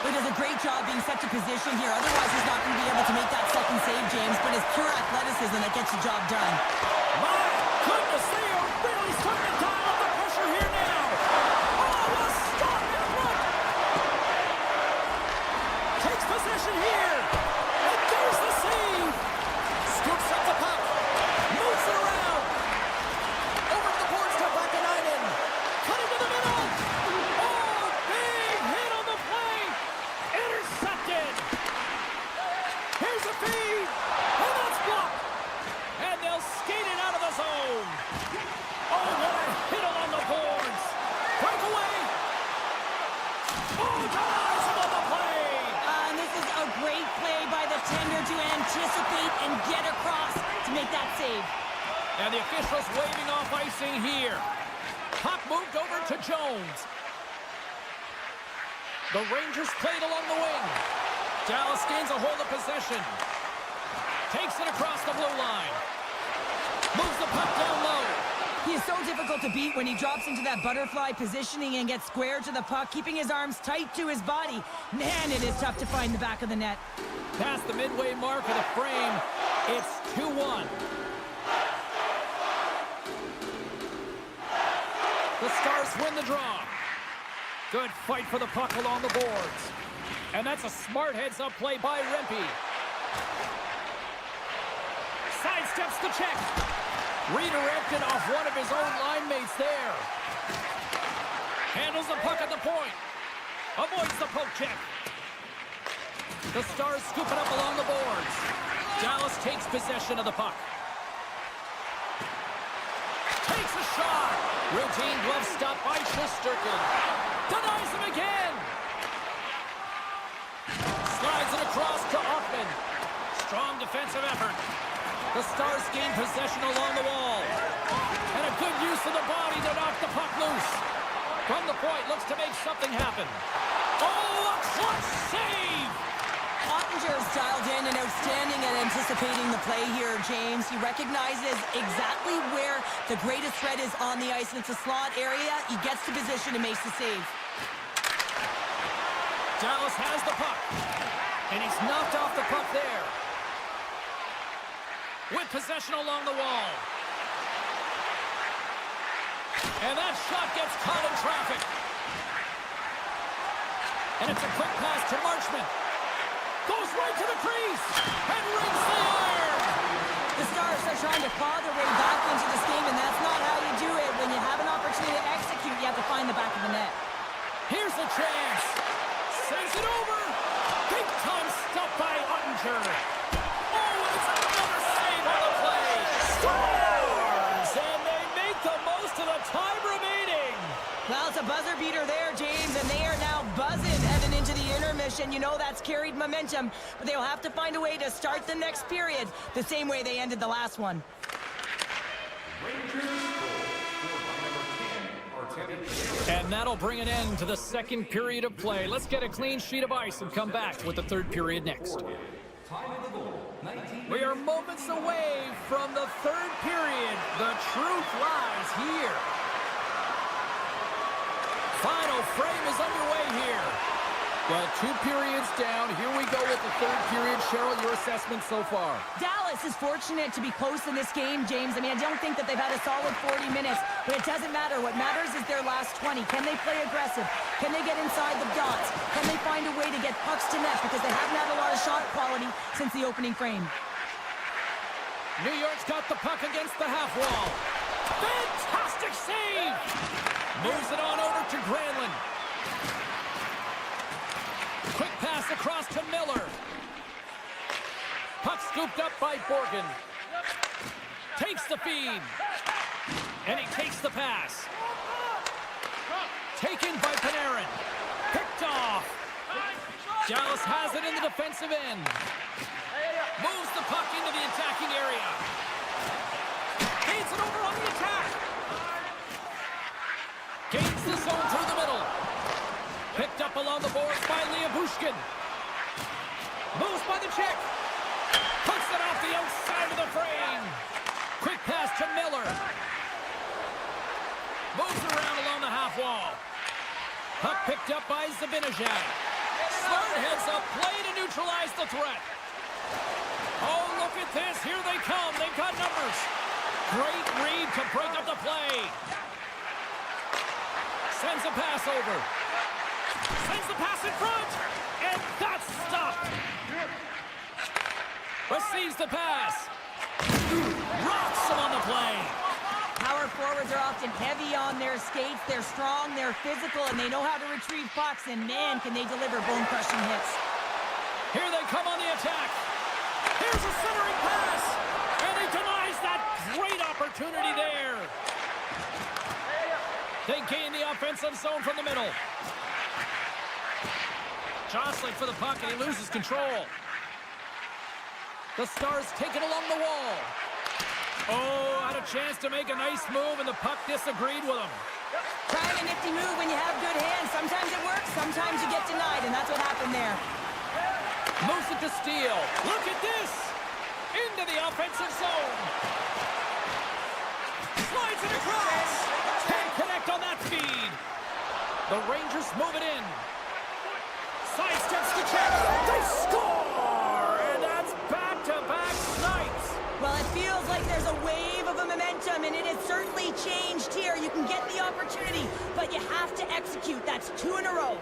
Speaker 2: He does a great job being set to position here. Otherwise, he's not going to be able to make that second save, James. But it's pure athleticism that gets the job done.
Speaker 1: My goodness, they are really starting to dial up the pressure here now. Oh, a stop and run. Takes possession here. And there's the save. Scoops up the puck. Moves it around. Over to the boards to Vakanainen. Cut into the middle. Oh, big hit on the play. Intercepted. Here's a feed. And that's blocked. And they'll skate it out of the zone. Oh, what a hit along the boards. Breakaway. Oh, denies him on the play.
Speaker 2: And this is a great play by the tender to anticipate and get across to make that save.
Speaker 1: And the officials waving off icing here. Puck moved over to Jones. The Rangers played along the wing. Dallas gains a hold of possession. Takes it across the blue line. Moves the puck down low.
Speaker 2: He is so difficult to beat when he drops into that butterfly positioning and gets square to the puck, keeping his arms tight to his body. Man, it is tough to find the back of the net.
Speaker 1: Past the midway mark of the frame, it's 2-1. The Stars win the draw. Good fight for the puck along the boards. And that's a smart heads-up play by Rempe. Sidesteps the check. Redirected off one of his own line mates there. Handles the puck at the point. Avoids the poke check. The Stars scoop it up along the boards. Dallas takes possession of the puck. Takes a shot. Routine glove stop by Shesterkin. Denies him again. Slides it across to Hoffman. Strong defensive effort. The Stars gain possession along the wall. And a good use of the body to knock the puck loose. From the point, looks to make something happen. Oh, a clutch save!
Speaker 2: Ottinger is dialed in and outstanding at anticipating the play here, James. He recognizes exactly where the greatest threat is on the ice, and it's a slot area. He gets to position and makes the save.
Speaker 1: Dallas has the puck. And he's knocked off the puck there. With possession along the wall. And that shot gets caught in traffic. And it's a quick pass to Marchment. Goes right to the crease. And rings the iron.
Speaker 2: The Stars are trying to claw their way back into this game, and that's not how you do it. When you have an opportunity to execute, you have to find the back of the net.
Speaker 1: Here's a chance. Sends it over. Big time stop by Ottinger. Oh, it's another save on the play. Stars! And they make the most of the time remaining.
Speaker 2: Well, it's a buzzer beater there, James, and they are now buzzing heading into the intermission. You know that's carried momentum, but they'll have to find a way to start the next period the same way they ended the last one.
Speaker 1: And that'll bring an end to the second period of play. Let's get a clean sheet of ice and come back with the third period next.
Speaker 4: Time of the goal,
Speaker 1: We are moments away from the third period. The truth lies here. Final frame is underway here. Well, 2 periods down. Here we go with the third period. Cheryl, your assessment so far?
Speaker 2: Dallas is fortunate to be close in this game, James. I mean, I don't think that they've had a solid 40 minutes, but it doesn't matter. What matters is their last 20. Can they play aggressive? Can they get inside the dots? Can they find a way to get pucks to net? Because they haven't had a lot of shot quality since the opening frame.
Speaker 1: New York's got the puck against the half wall. Fantastic save! Moves it on over to Granlund. Quick pass across to Miller. Puck scooped up by Borgen. Takes the feed. And he takes the pass. Taken by Panarin. Picked off. Dallas has it in the defensive end. Moves the puck into the attacking area. Gains it over on the attack. Gains the zone through the middle. Picked up along the boards by Bushkin. Moves by the Czech. Puts it off the outside of the frame. Quick pass to Miller. Moves around along the half wall. Puck picked up by Zibanejad. Smart heads up play to neutralize the threat. Oh, look at this. Here they come. They've got numbers. Great read to break up the play. Sends a pass over. Sends the pass in front. And that's stopped. Receives the pass. Rocks him on the play.
Speaker 2: Power forwards are often heavy on their skates. They're strong, they're physical, and they know how to retrieve pucks. And man, can they deliver bone-crushing hits.
Speaker 1: Here they come on the attack. Here's a centering pass. And he denies that great opportunity there. They gain the offensive zone from the middle. Jostling for the puck, and he loses control. The Stars take it along the wall. Oh, had a chance to make a nice move, and the puck disagreed with him.
Speaker 2: Trying a nifty move when you have good hands. Sometimes it works, sometimes you get denied, and that's what happened there.
Speaker 1: Moves it to steal. Look at this. Into the offensive zone. Slides it across. Can't connect on that feed. The Rangers move it in. Sidesteps the check. They score! And that's back-to-back snipes.
Speaker 2: Well, it feels like there's a wave of a momentum, and it has certainly changed here. You can get the opportunity, but you have to execute. That's 2 in a row.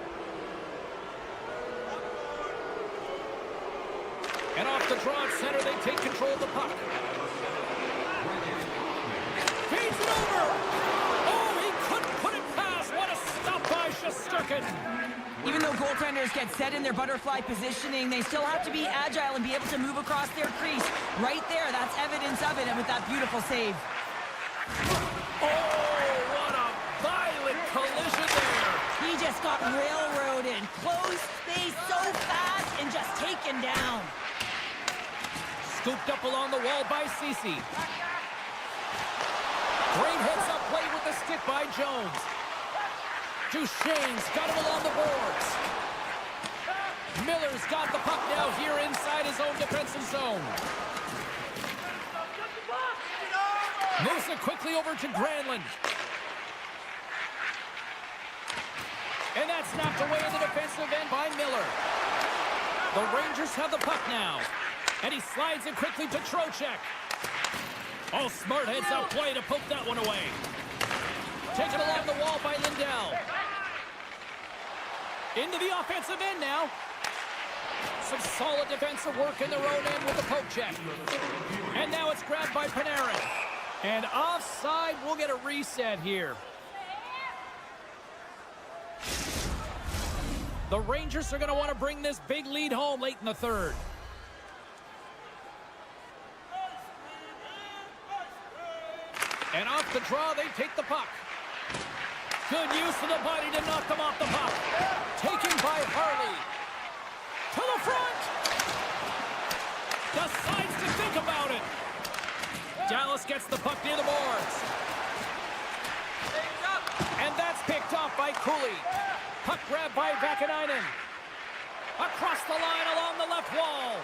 Speaker 1: And off the draw at center, they take control of the puck. Feeds it over! Oh, he couldn't put it past. What a stop by Shesterkin.
Speaker 2: Even though goaltenders get set in their butterfly positioning, they still have to be agile and be able to move across their crease. Right there, that's evidence of it, and with that beautiful save.
Speaker 1: Oh, what a violent collision there.
Speaker 2: He just got railroaded. Closed space so fast and just taken down.
Speaker 1: Scooped up along the wall by Ceci. Great heads-up play with the stick by Jones. Duchesne's got him along the boards. Miller's got the puck now here inside his own defensive zone. Moves it quickly over to Granlund. And that's knocked away in the defensive end by Miller. The Rangers have the puck now. And he slides it quickly to Trocheck. Oh, smart heads-up play to poke that one away. Taken along the wall by Lindell. Into the offensive end now. Some solid defensive work in their own end with the poke check. And now it's grabbed by Panarin. And offside, we'll get a reset here. The Rangers are going to want to bring this big lead home late in the third. And off the draw, they take the puck. Good use of the body to knock them off the puck. Taken by Harley. To the front. Decides to think about it. Dallas gets the puck near the boards. And that's picked off by Cooley. Puck grabbed by Vakanainen. Across the line along the left wall.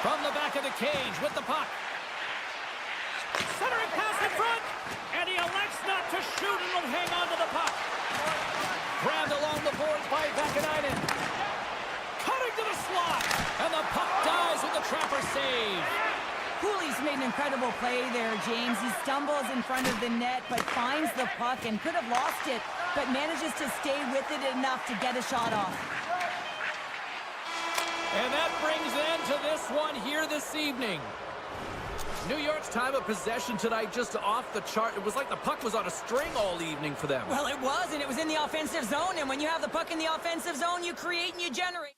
Speaker 1: From the back of the cage with the puck. Centering pass in front. And he elects not to shoot and will hang on to the puck. Grabbed along the boards by Vakanainen. Cutting to the slot. And the puck dies with the trapper save.
Speaker 2: Cooley's made an incredible play there, James. He stumbles in front of the net, but finds the puck and could have lost it, but manages to stay with it enough to get a shot off.
Speaker 1: And that brings an end to this one here this evening. New York's time of possession tonight just off the chart. It was like the puck was on a string all evening for them.
Speaker 2: Well, it was, and it was in the offensive zone, and when you have the puck in the offensive zone, you create and you generate.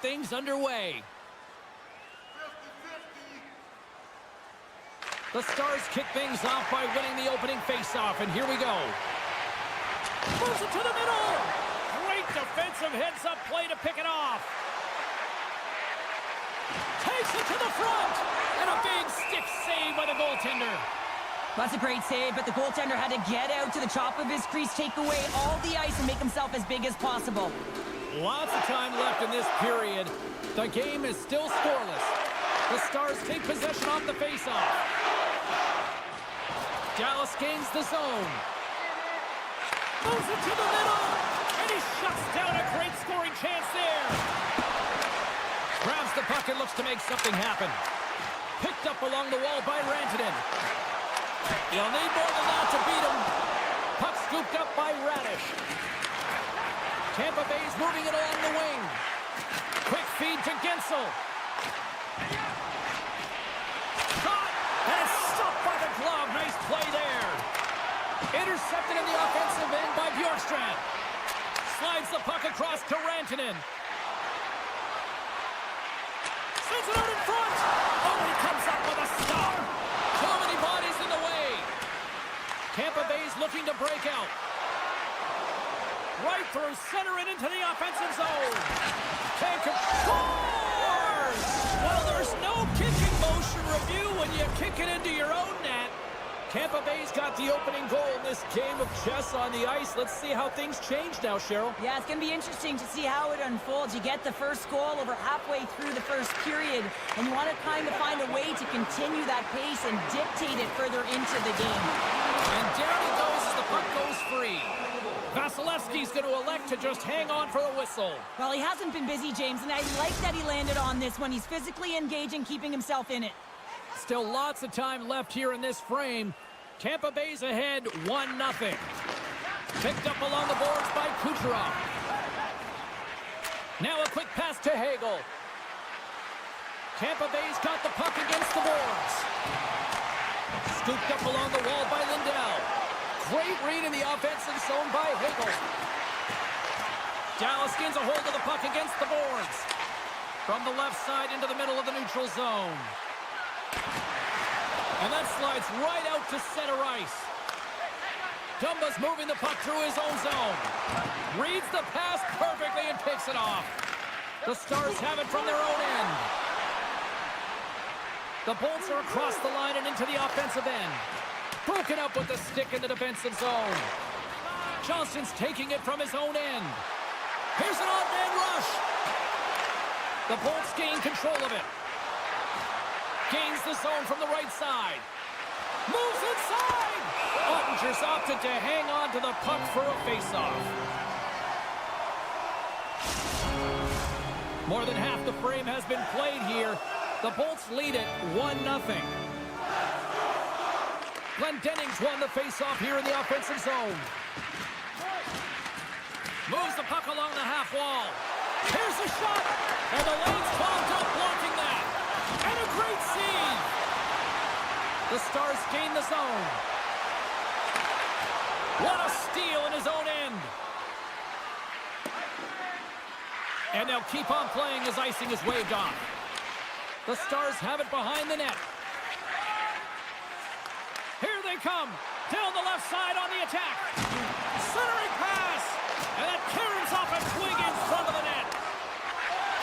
Speaker 1: things underway. The Stars kick things off by winning the opening faceoff, and here we go. Moves it to the middle. Great defensive heads-up play to pick it off. Takes it to the front. And a big stick save by the goaltender.
Speaker 2: That's a great save, but the goaltender had to get out to the top of his crease, take away all the ice, and make himself as big as possible.
Speaker 1: Lots of time left in this period. The game is still scoreless. The Stars take possession off the faceoff. Dallas gains the zone. Moves it to the middle. And he shuts down a great scoring chance there. Grabs the puck and looks to make something happen. Picked up along the wall by Rantanen. He'll need more than that to beat him. Puck scooped up by Radish. Tampa Bay's moving it along the wing. Quick feed to Gensel. Shot! And it's stopped by the glove. Nice play there. Intercepted in the offensive end by Bjorkstrand. Slides the puck across to Rantanen. Sends it out in front. Oh, he comes up with a star. Too many bodies in the way. Tampa Bay's looking to break out. Right through center and into the offensive zone. Scores! Well, there's no kicking motion review when you kick it into your own net. Tampa Bay's got the opening goal in this game of chess on the ice. Let's see how things change now, Cheryl.
Speaker 2: Yeah, it's going to be interesting to see how it unfolds. You get the first goal over halfway through the first period, and you want to kind of find a way to continue that pace and dictate it further into the game.
Speaker 1: And down he goes as the puck goes free. Vasilevsky's going to elect to just hang on for the whistle.
Speaker 2: Well, he hasn't been busy, James, and I like that he landed on this one. He's physically engaging, keeping himself in it.
Speaker 1: Still lots of time left here in this frame. Tampa Bay's ahead 1-0. Picked up along the boards by Kucherov. Now a quick pass to Hagel. Tampa Bay's got the puck against the boards. Scooped up along the wall by Lindell. Great read in the offensive zone by Hagel. Dallas gains a hold of the puck against the boards. From the left side into the middle of the neutral zone. And that slides right out to center ice. Dumba's moving the puck through his own zone. Reads the pass perfectly and picks it off. The Stars have it from their own end. The Bolts are across the line and into the offensive end. Broken up with the stick in the defensive zone. Johnston's taking it from his own end. Here's an odd-man rush. The Bolts gain control of it. Gains the zone from the right side. Moves inside. Ottinger's opted to hang on to the puck for a face-off. More than half the frame has been played here. The Bolts lead it 1-0. Glendening's won the face-off here in the offensive zone. Moves the puck along the half wall. Here's a shot. And the lane's clogged up blocking that. And a great save. The Stars gain the zone. What a steal in his own end. And they'll keep on playing as icing is waved off. The Stars have it behind the net. Here they come. Down the left side on the attack. Centering pass. And that carries off a swing in front of the net.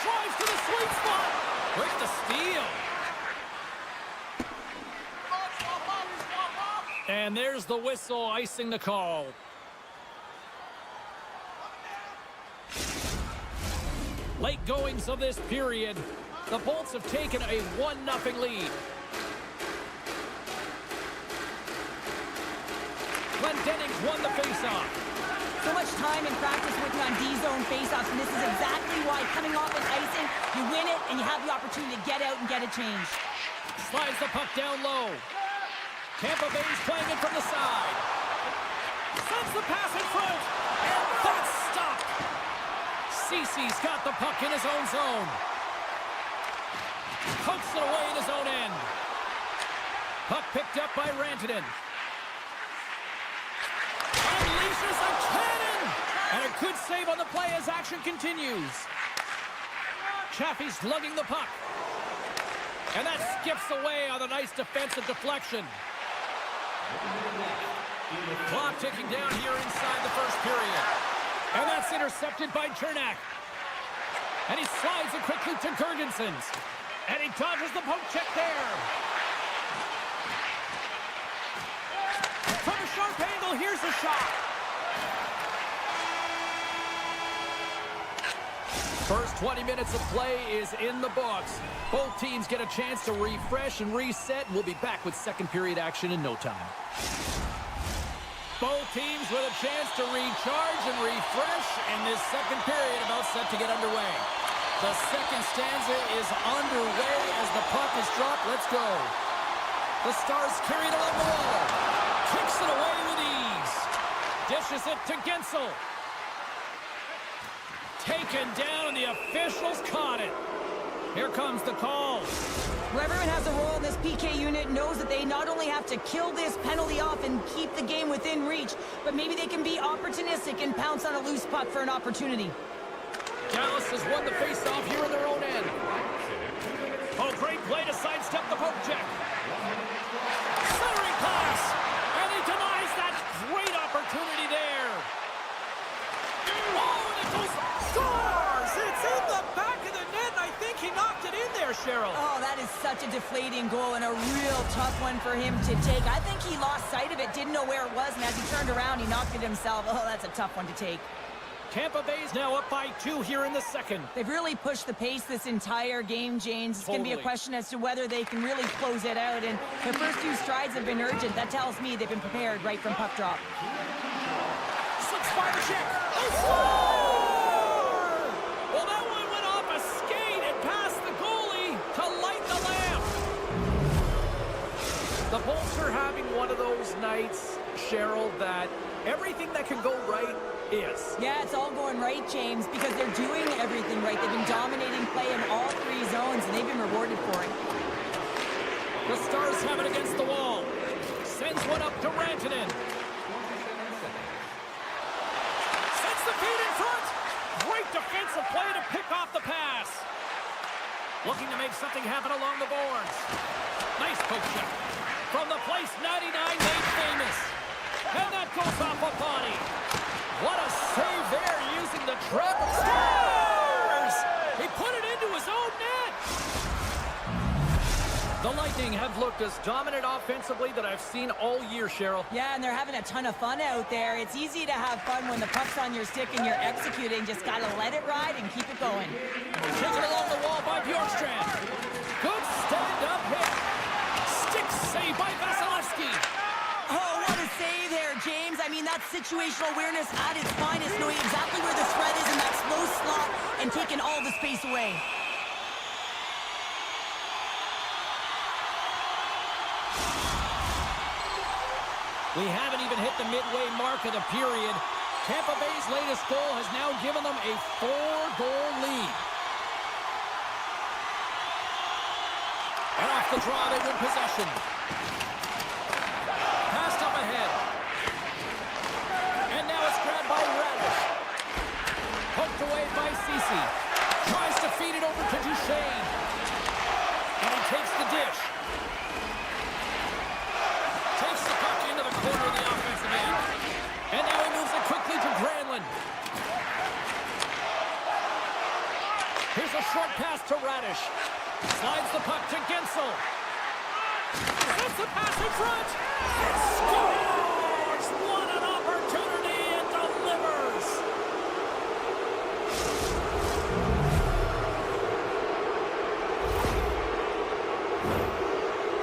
Speaker 1: Drives to the sweet spot. With the steal. And there's the whistle icing the call. Late goings of this period. The Bolts have taken a 1-0 lead. Glendening's won the faceoff.
Speaker 2: So much time in practice working on D-zone faceoffs, and this is exactly why coming off with icing, you win it, and you have the opportunity to get out and get a change.
Speaker 1: Slides the puck down low. Tampa Bay's playing it from the side. Sends the pass in front. And that's stopped. Cece's got the puck in his own zone. Pokes it away in his own end. Puck picked up by Rantanen. Unleashes a cannon! And a good save on the play as action continues. Chaffee's lugging the puck. And that skips away on a nice defensive deflection. Clock ticking down here inside the first period. And that's intercepted by Chernak. And he slides it quickly to Girgensons. And he dodges the poke check there. From a sharp angle, here's a shot. First 20 minutes of play is in the books. Both teams get a chance to refresh and reset, and we'll be back with second period action in no time. Both teams with a chance to recharge and refresh, and this second period about set to get underway. The second stanza is underway as the puck is dropped. Let's go. The Stars carry it along the wall. Kicks it away with ease. Dishes it to Gensel. Taken down, and the officials caught it. Here comes the call.
Speaker 2: Whoever has a role in this PK unit knows that they not only have to kill this penalty off and keep the game within reach, but maybe they can be opportunistic and pounce on a loose puck for an opportunity.
Speaker 1: Dallas has won the faceoff here in their own end. Oh, great play to sidestep the poke check. Centering pass, and he denies that great opportunity there. Oh, and it goes Stars! It's in the back of the net, and I think he knocked it in there, Cheryl.
Speaker 2: Oh, that is such a deflating goal and a real tough one for him to take. I think he lost sight of it, didn't know where it was, and as he turned around, he knocked it himself. Oh, that's a tough one to take.
Speaker 1: Tampa Bay's now up by 2 here in the second.
Speaker 2: They've really pushed the pace this entire game, James. It's going to be a question as to whether they can really close it out, and their first 2 strides have been urgent. That tells me they've been prepared right from puck drop.
Speaker 1: Slips fire check. They score! Well, that one went off a skate and past the goalie to light the lamp. The Bolts are having one of those nights, Cheryl, that everything that can go right is.
Speaker 2: Yeah, it's all going right, James, because they're doing everything right. They've been dominating play in all three zones, and they've been rewarded for it.
Speaker 1: The Stars have it against the wall. Sends one up to Rantanen. Sets the feet in front. Great defensive play to pick off the pass. Looking to make something happen along the boards. Nice poke shot. From the place 99 made famous. And that goes off a body. What a save there using the trap. Stars! He put it into his own net. The Lightning have looked as dominant offensively that I've seen all year, Cheryl.
Speaker 2: Yeah, and they're having a ton of fun out there. It's easy to have fun when the puck's on your stick and you're executing. Just got to let it ride and keep it going.
Speaker 1: Taken along the wall by Bjorkstrand. Good stand-up hit. Stick save by Vasilevsky.
Speaker 2: Oh, what a save there, James. I mean, that's situational awareness at its finest, knowing exactly where the threat is in that slow slot and taking all the space away.
Speaker 1: We haven't even hit the midway mark of the period. Tampa Bay's latest goal has now given them a 4-goal lead. And off the draw, they win possession. Passed up ahead. And now it's grabbed by Radish. Poked away by Ceci. Tries to feed it over to Duchesne. And he takes the dish. Takes the puck into the corner of the offensive end. And now he moves it quickly to Granlund. Here's a short pass to Radish. Slides the puck to Gensel. Sets the pass in front. And scores! What an opportunity and delivers!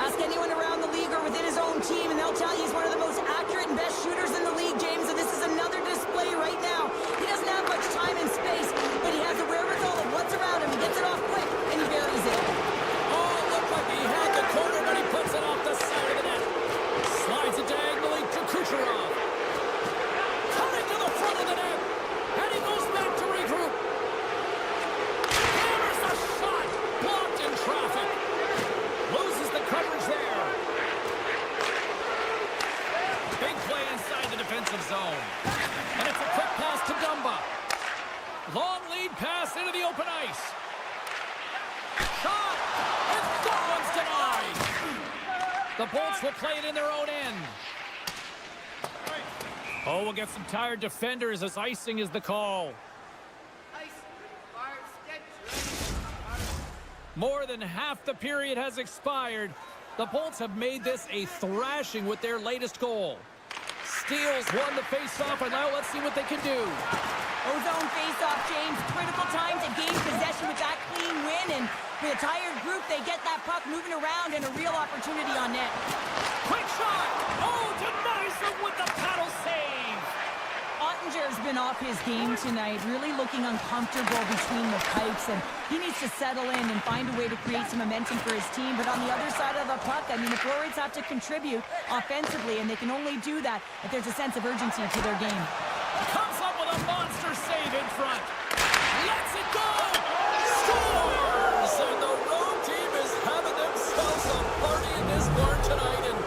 Speaker 2: Ask anyone around the league or within his own team, and they'll tell you he's one of the most accurate and best shooters in the league, James, and this is another display right now. He doesn't have much time and space, but he has the wherewithal of what's around him. He gets it off quick, and he buries it.
Speaker 1: Oh, it looked like he had the corner, but he puts it off the side of the net. Slides it diagonally to Kucherov. Coming to the front of the net, and he goes back to regroup. Hammers the shot, blocked in traffic. Loses the coverage there. Big play inside the defensive zone. And it's a quick pass to Dumba. Long lead pass into the open ice. Shot! And that one's denied! The Bolts will play it in their own end. Oh, we'll get some tired defenders as icing is the call. More than half the period has expired. The Bolts have made this a thrashing with their latest goal. Steals won the faceoff, and now let's see what they can do.
Speaker 2: Ozone face-off, James. Critical time to gain possession with that clean win, and with a tired group, they get that puck moving around and a real opportunity on net.
Speaker 1: Quick shot! Oh, denies them with the paddle save!
Speaker 2: Ottinger's been off his game tonight, really looking uncomfortable between the pipes, and he needs to settle in and find a way to create some momentum for his team. But on the other side of the puck, I mean, the forwards have to contribute offensively, and they can only do that if there's a sense of urgency to their game.
Speaker 1: Comes up with a monster save in front. Lets it go! Scores! And the road team is having themselves a party in this barn tonight, and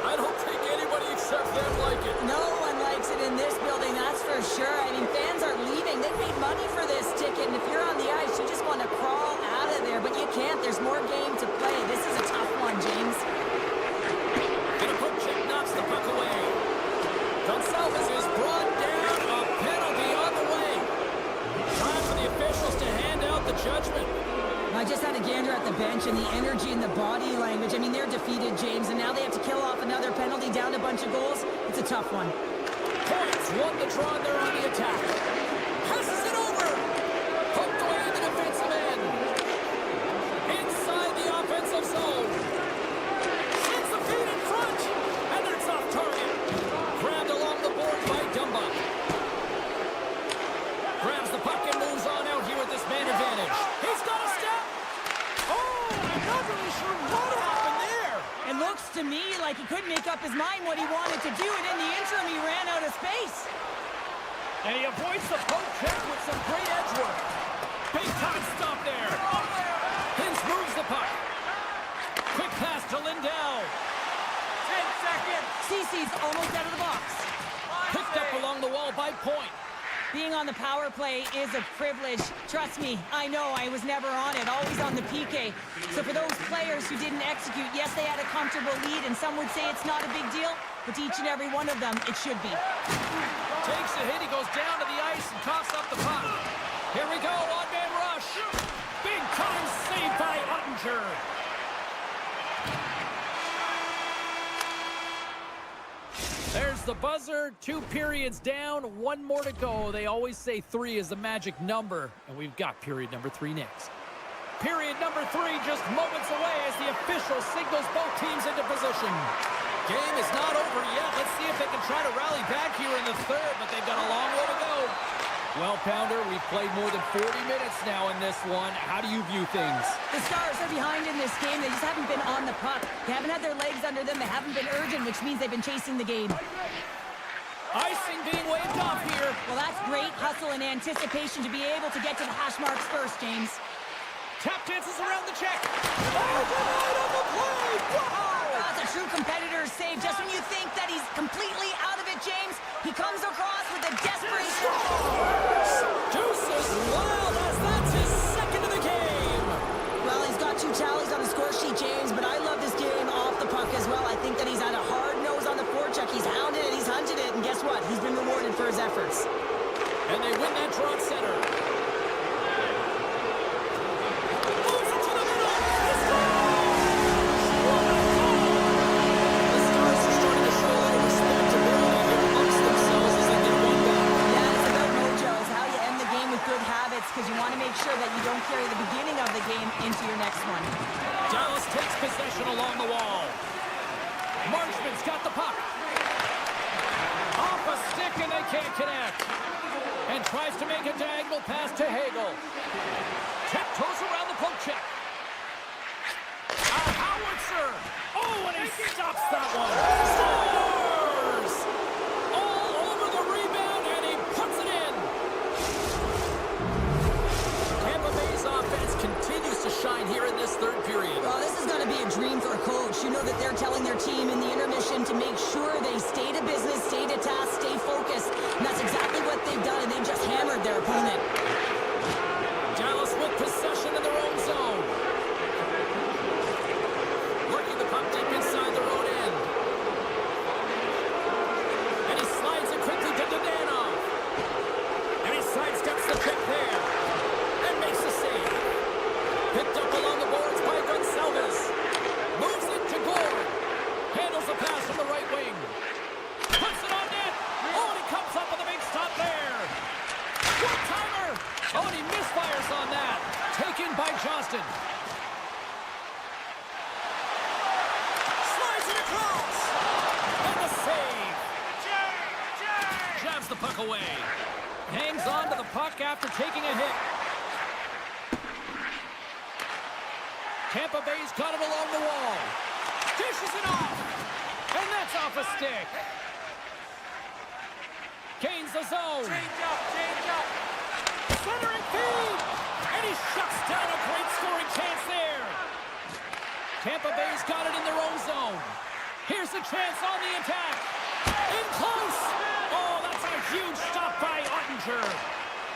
Speaker 1: I don't think anybody except them like it.
Speaker 2: No one likes it in this building, that's for sure. I mean, fans are leaving. They paid money for this ticket, and if you're on the ice, you just want to crawl out of there, but you can't. There's more game to play. This is a tough one, James.
Speaker 1: And a poke check knocks the puck away. Gonsalves is brought down. A penalty on the way. Time for the officials to hand out the judgment.
Speaker 2: I just had a gander at the bench, and the energy and the body language. I mean, they're defeated, James, and now they have to kill off another penalty, down a bunch of goals. It's a tough one.
Speaker 1: Points won the draw, and they're on the attack. Passes it over. Poked away in the defensive end. Inside the offensive zone. Sends the feet in front. And that's off target. Grabbed along the board by Dumba.
Speaker 2: to me like he couldn't make up his mind what he wanted to do, and in the interim, he ran out of space.
Speaker 1: And he avoids the poke check with some great edge work. Big time stop there. Hintz moves the puck. Quick pass to Lindell.
Speaker 3: 10 seconds.
Speaker 2: CC's almost out of the box.
Speaker 1: Picked up along the wall by Point.
Speaker 2: Being on the power play is a privilege. Trust me, I know I was never on it, always on the PK. So for those players who didn't execute, yes, they had a comfortable lead, and some would say it's not a big deal, but to each and every one of them, it should be.
Speaker 1: Takes a hit, he goes down to the ice and coughs up the puck. Here we go, one-man rush. Big time save by Ottinger. There's the buzzer, 2 periods down, 1 more to go. They always say 3 is the magic number, and we've got period number 3 next. Period number 3 just moments away as the official signals both teams into position. Game is not over yet. Let's see if they can try to rally back here in the third, but they've got a long way to go. Well, Pounder, we've played more than 40 minutes now in this one. How do you view things?
Speaker 2: The Stars are behind in this game. They just haven't been on the puck. They haven't had their legs under them. They haven't been urgent, which means they've been chasing the game.
Speaker 1: Icing being waved off here.
Speaker 2: Well, that's great hustle and anticipation to be able to get to the hash marks first, James.
Speaker 1: Tap dances around the check. Oh, right on the play. Wow!
Speaker 2: That's a true competitor's save. Just when you think that he's completely out of it, James, he comes across with a desperation.
Speaker 1: Deuces wild as that's his second of the game.
Speaker 2: Well, he's got 2 tallies on the score sheet, James, but I love this game off the puck as well. I think that he's had a hard nose on the forecheck. He's hounded it, he's hunted it, and guess what? He's been rewarded for his efforts.
Speaker 1: And they win that draw at center.
Speaker 2: Because you want to make sure that you don't carry the beginning of the game into your next one.
Speaker 1: Dallas takes possession along the wall. Marchman's got the puck. Off a stick and they can't connect. And tries to make a diagonal pass to Hagel. Tiptoes around the poke check. A howitzer. Oh, and he stops that one. Scores! All over the rebound and he puts it in. Tampa Bay's offense continues to shine here in this third period.
Speaker 2: Well, this is going to be a dream for a coach. You know that they're telling their team in the intermission to make sure they stay to business, stay to task, stay focused. And that's exactly what they've done, and they've just hammered their opponent.
Speaker 1: Dallas with possession in their own zone. Working the puck deep inside their own end. And he slides it quickly to Danov. And he sidesteps the pick there. And makes the save. Picked up along the boards by Gonsalves. Moves it to Gord. Handles the pass from the right wing. Puts it on net. Oh, and he comes up with a big stop there. One-timer. Oh, and he misfires on that. Taken by Johnston. Slides it across. And the save. Jabs the puck away. Hangs on to the puck after taking a hit. Tampa Bay's got it along the wall. Dishes it off. And that's off a stick. Gains the zone.
Speaker 3: Change up.
Speaker 1: Centering feed. And he shuts down a great scoring chance there. Tampa Bay's got it in their own zone. Here's the chance on the attack. In close. Oh, that's a huge stop by Ottinger.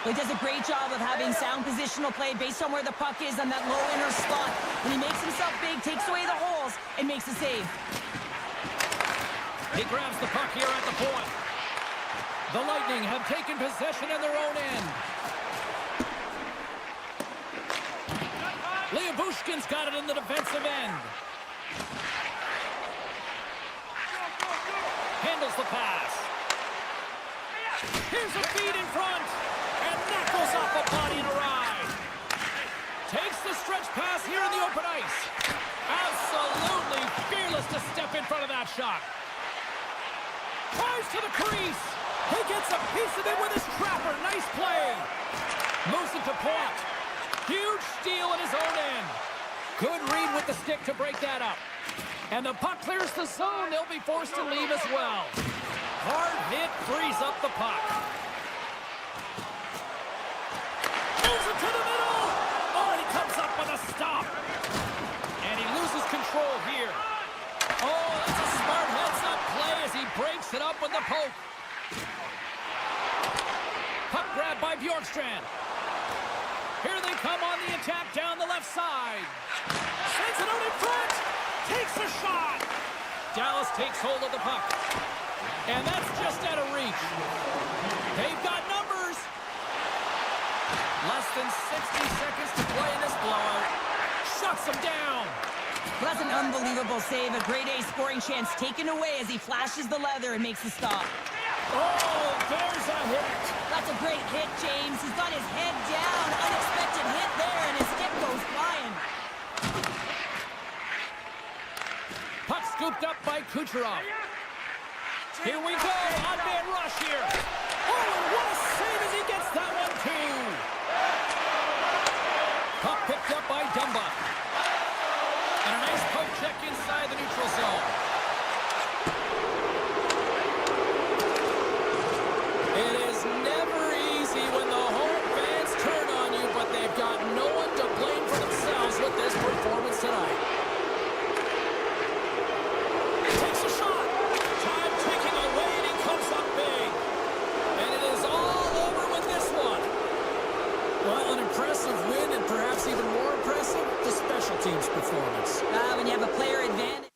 Speaker 2: He does a great job of having sound positional play based on where the puck is on that low inner slot. When he makes himself big, takes away the holes, and makes a save.
Speaker 1: He grabs the puck here at the point. The Lightning have taken possession in their own end. Leobushkin's got it in the defensive end. Handles the pass. Here's a feed in front. And that goes off the body and a ride. Takes the stretch pass here in the open ice. Absolutely fearless to step in front of that shot. Tries to the crease. He gets a piece of it with his trapper. Nice play. Moves it to Point. Huge steal in his own end. Good read with the stick to break that up. And the puck clears the zone. They'll be forced to leave as well. Hard hit frees up the puck. Moves it to the middle. Oh, and he comes up with a stop. And he loses control here. Oh, that's a smart heads-up play as he breaks it up with the poke. Puck grab by Bjorkstrand. Here they come on the attack down the left side. Sends it out in front. Takes a shot. Dallas takes hold of the puck. And that's just out of reach. They've got numbers. Less than 60 seconds to play in this blowout. Shuts them down.
Speaker 2: Well, that's an unbelievable save. A grade A scoring chance taken away as he flashes the leather and makes the stop.
Speaker 1: Oh, there's a hit.
Speaker 2: That's a great hit, James. He's got his head down. Unexpected hit there, and his stick goes flying.
Speaker 1: Puck scooped up by Kucherov. Here we go. On-man rush here. Oh, and what a save as he gets that one, too. Puck picked up by Dumba. And a nice poke check inside the neutral zone. It is never easy when the home fans turn on you, but they've got no one to blame for themselves with this performance tonight. Takes a shot. Time ticking away, and he comes up big. And it is all over with this one. Well, an impressive win, and perhaps even more impressive, the special teams performance.
Speaker 2: When you have a player advantage.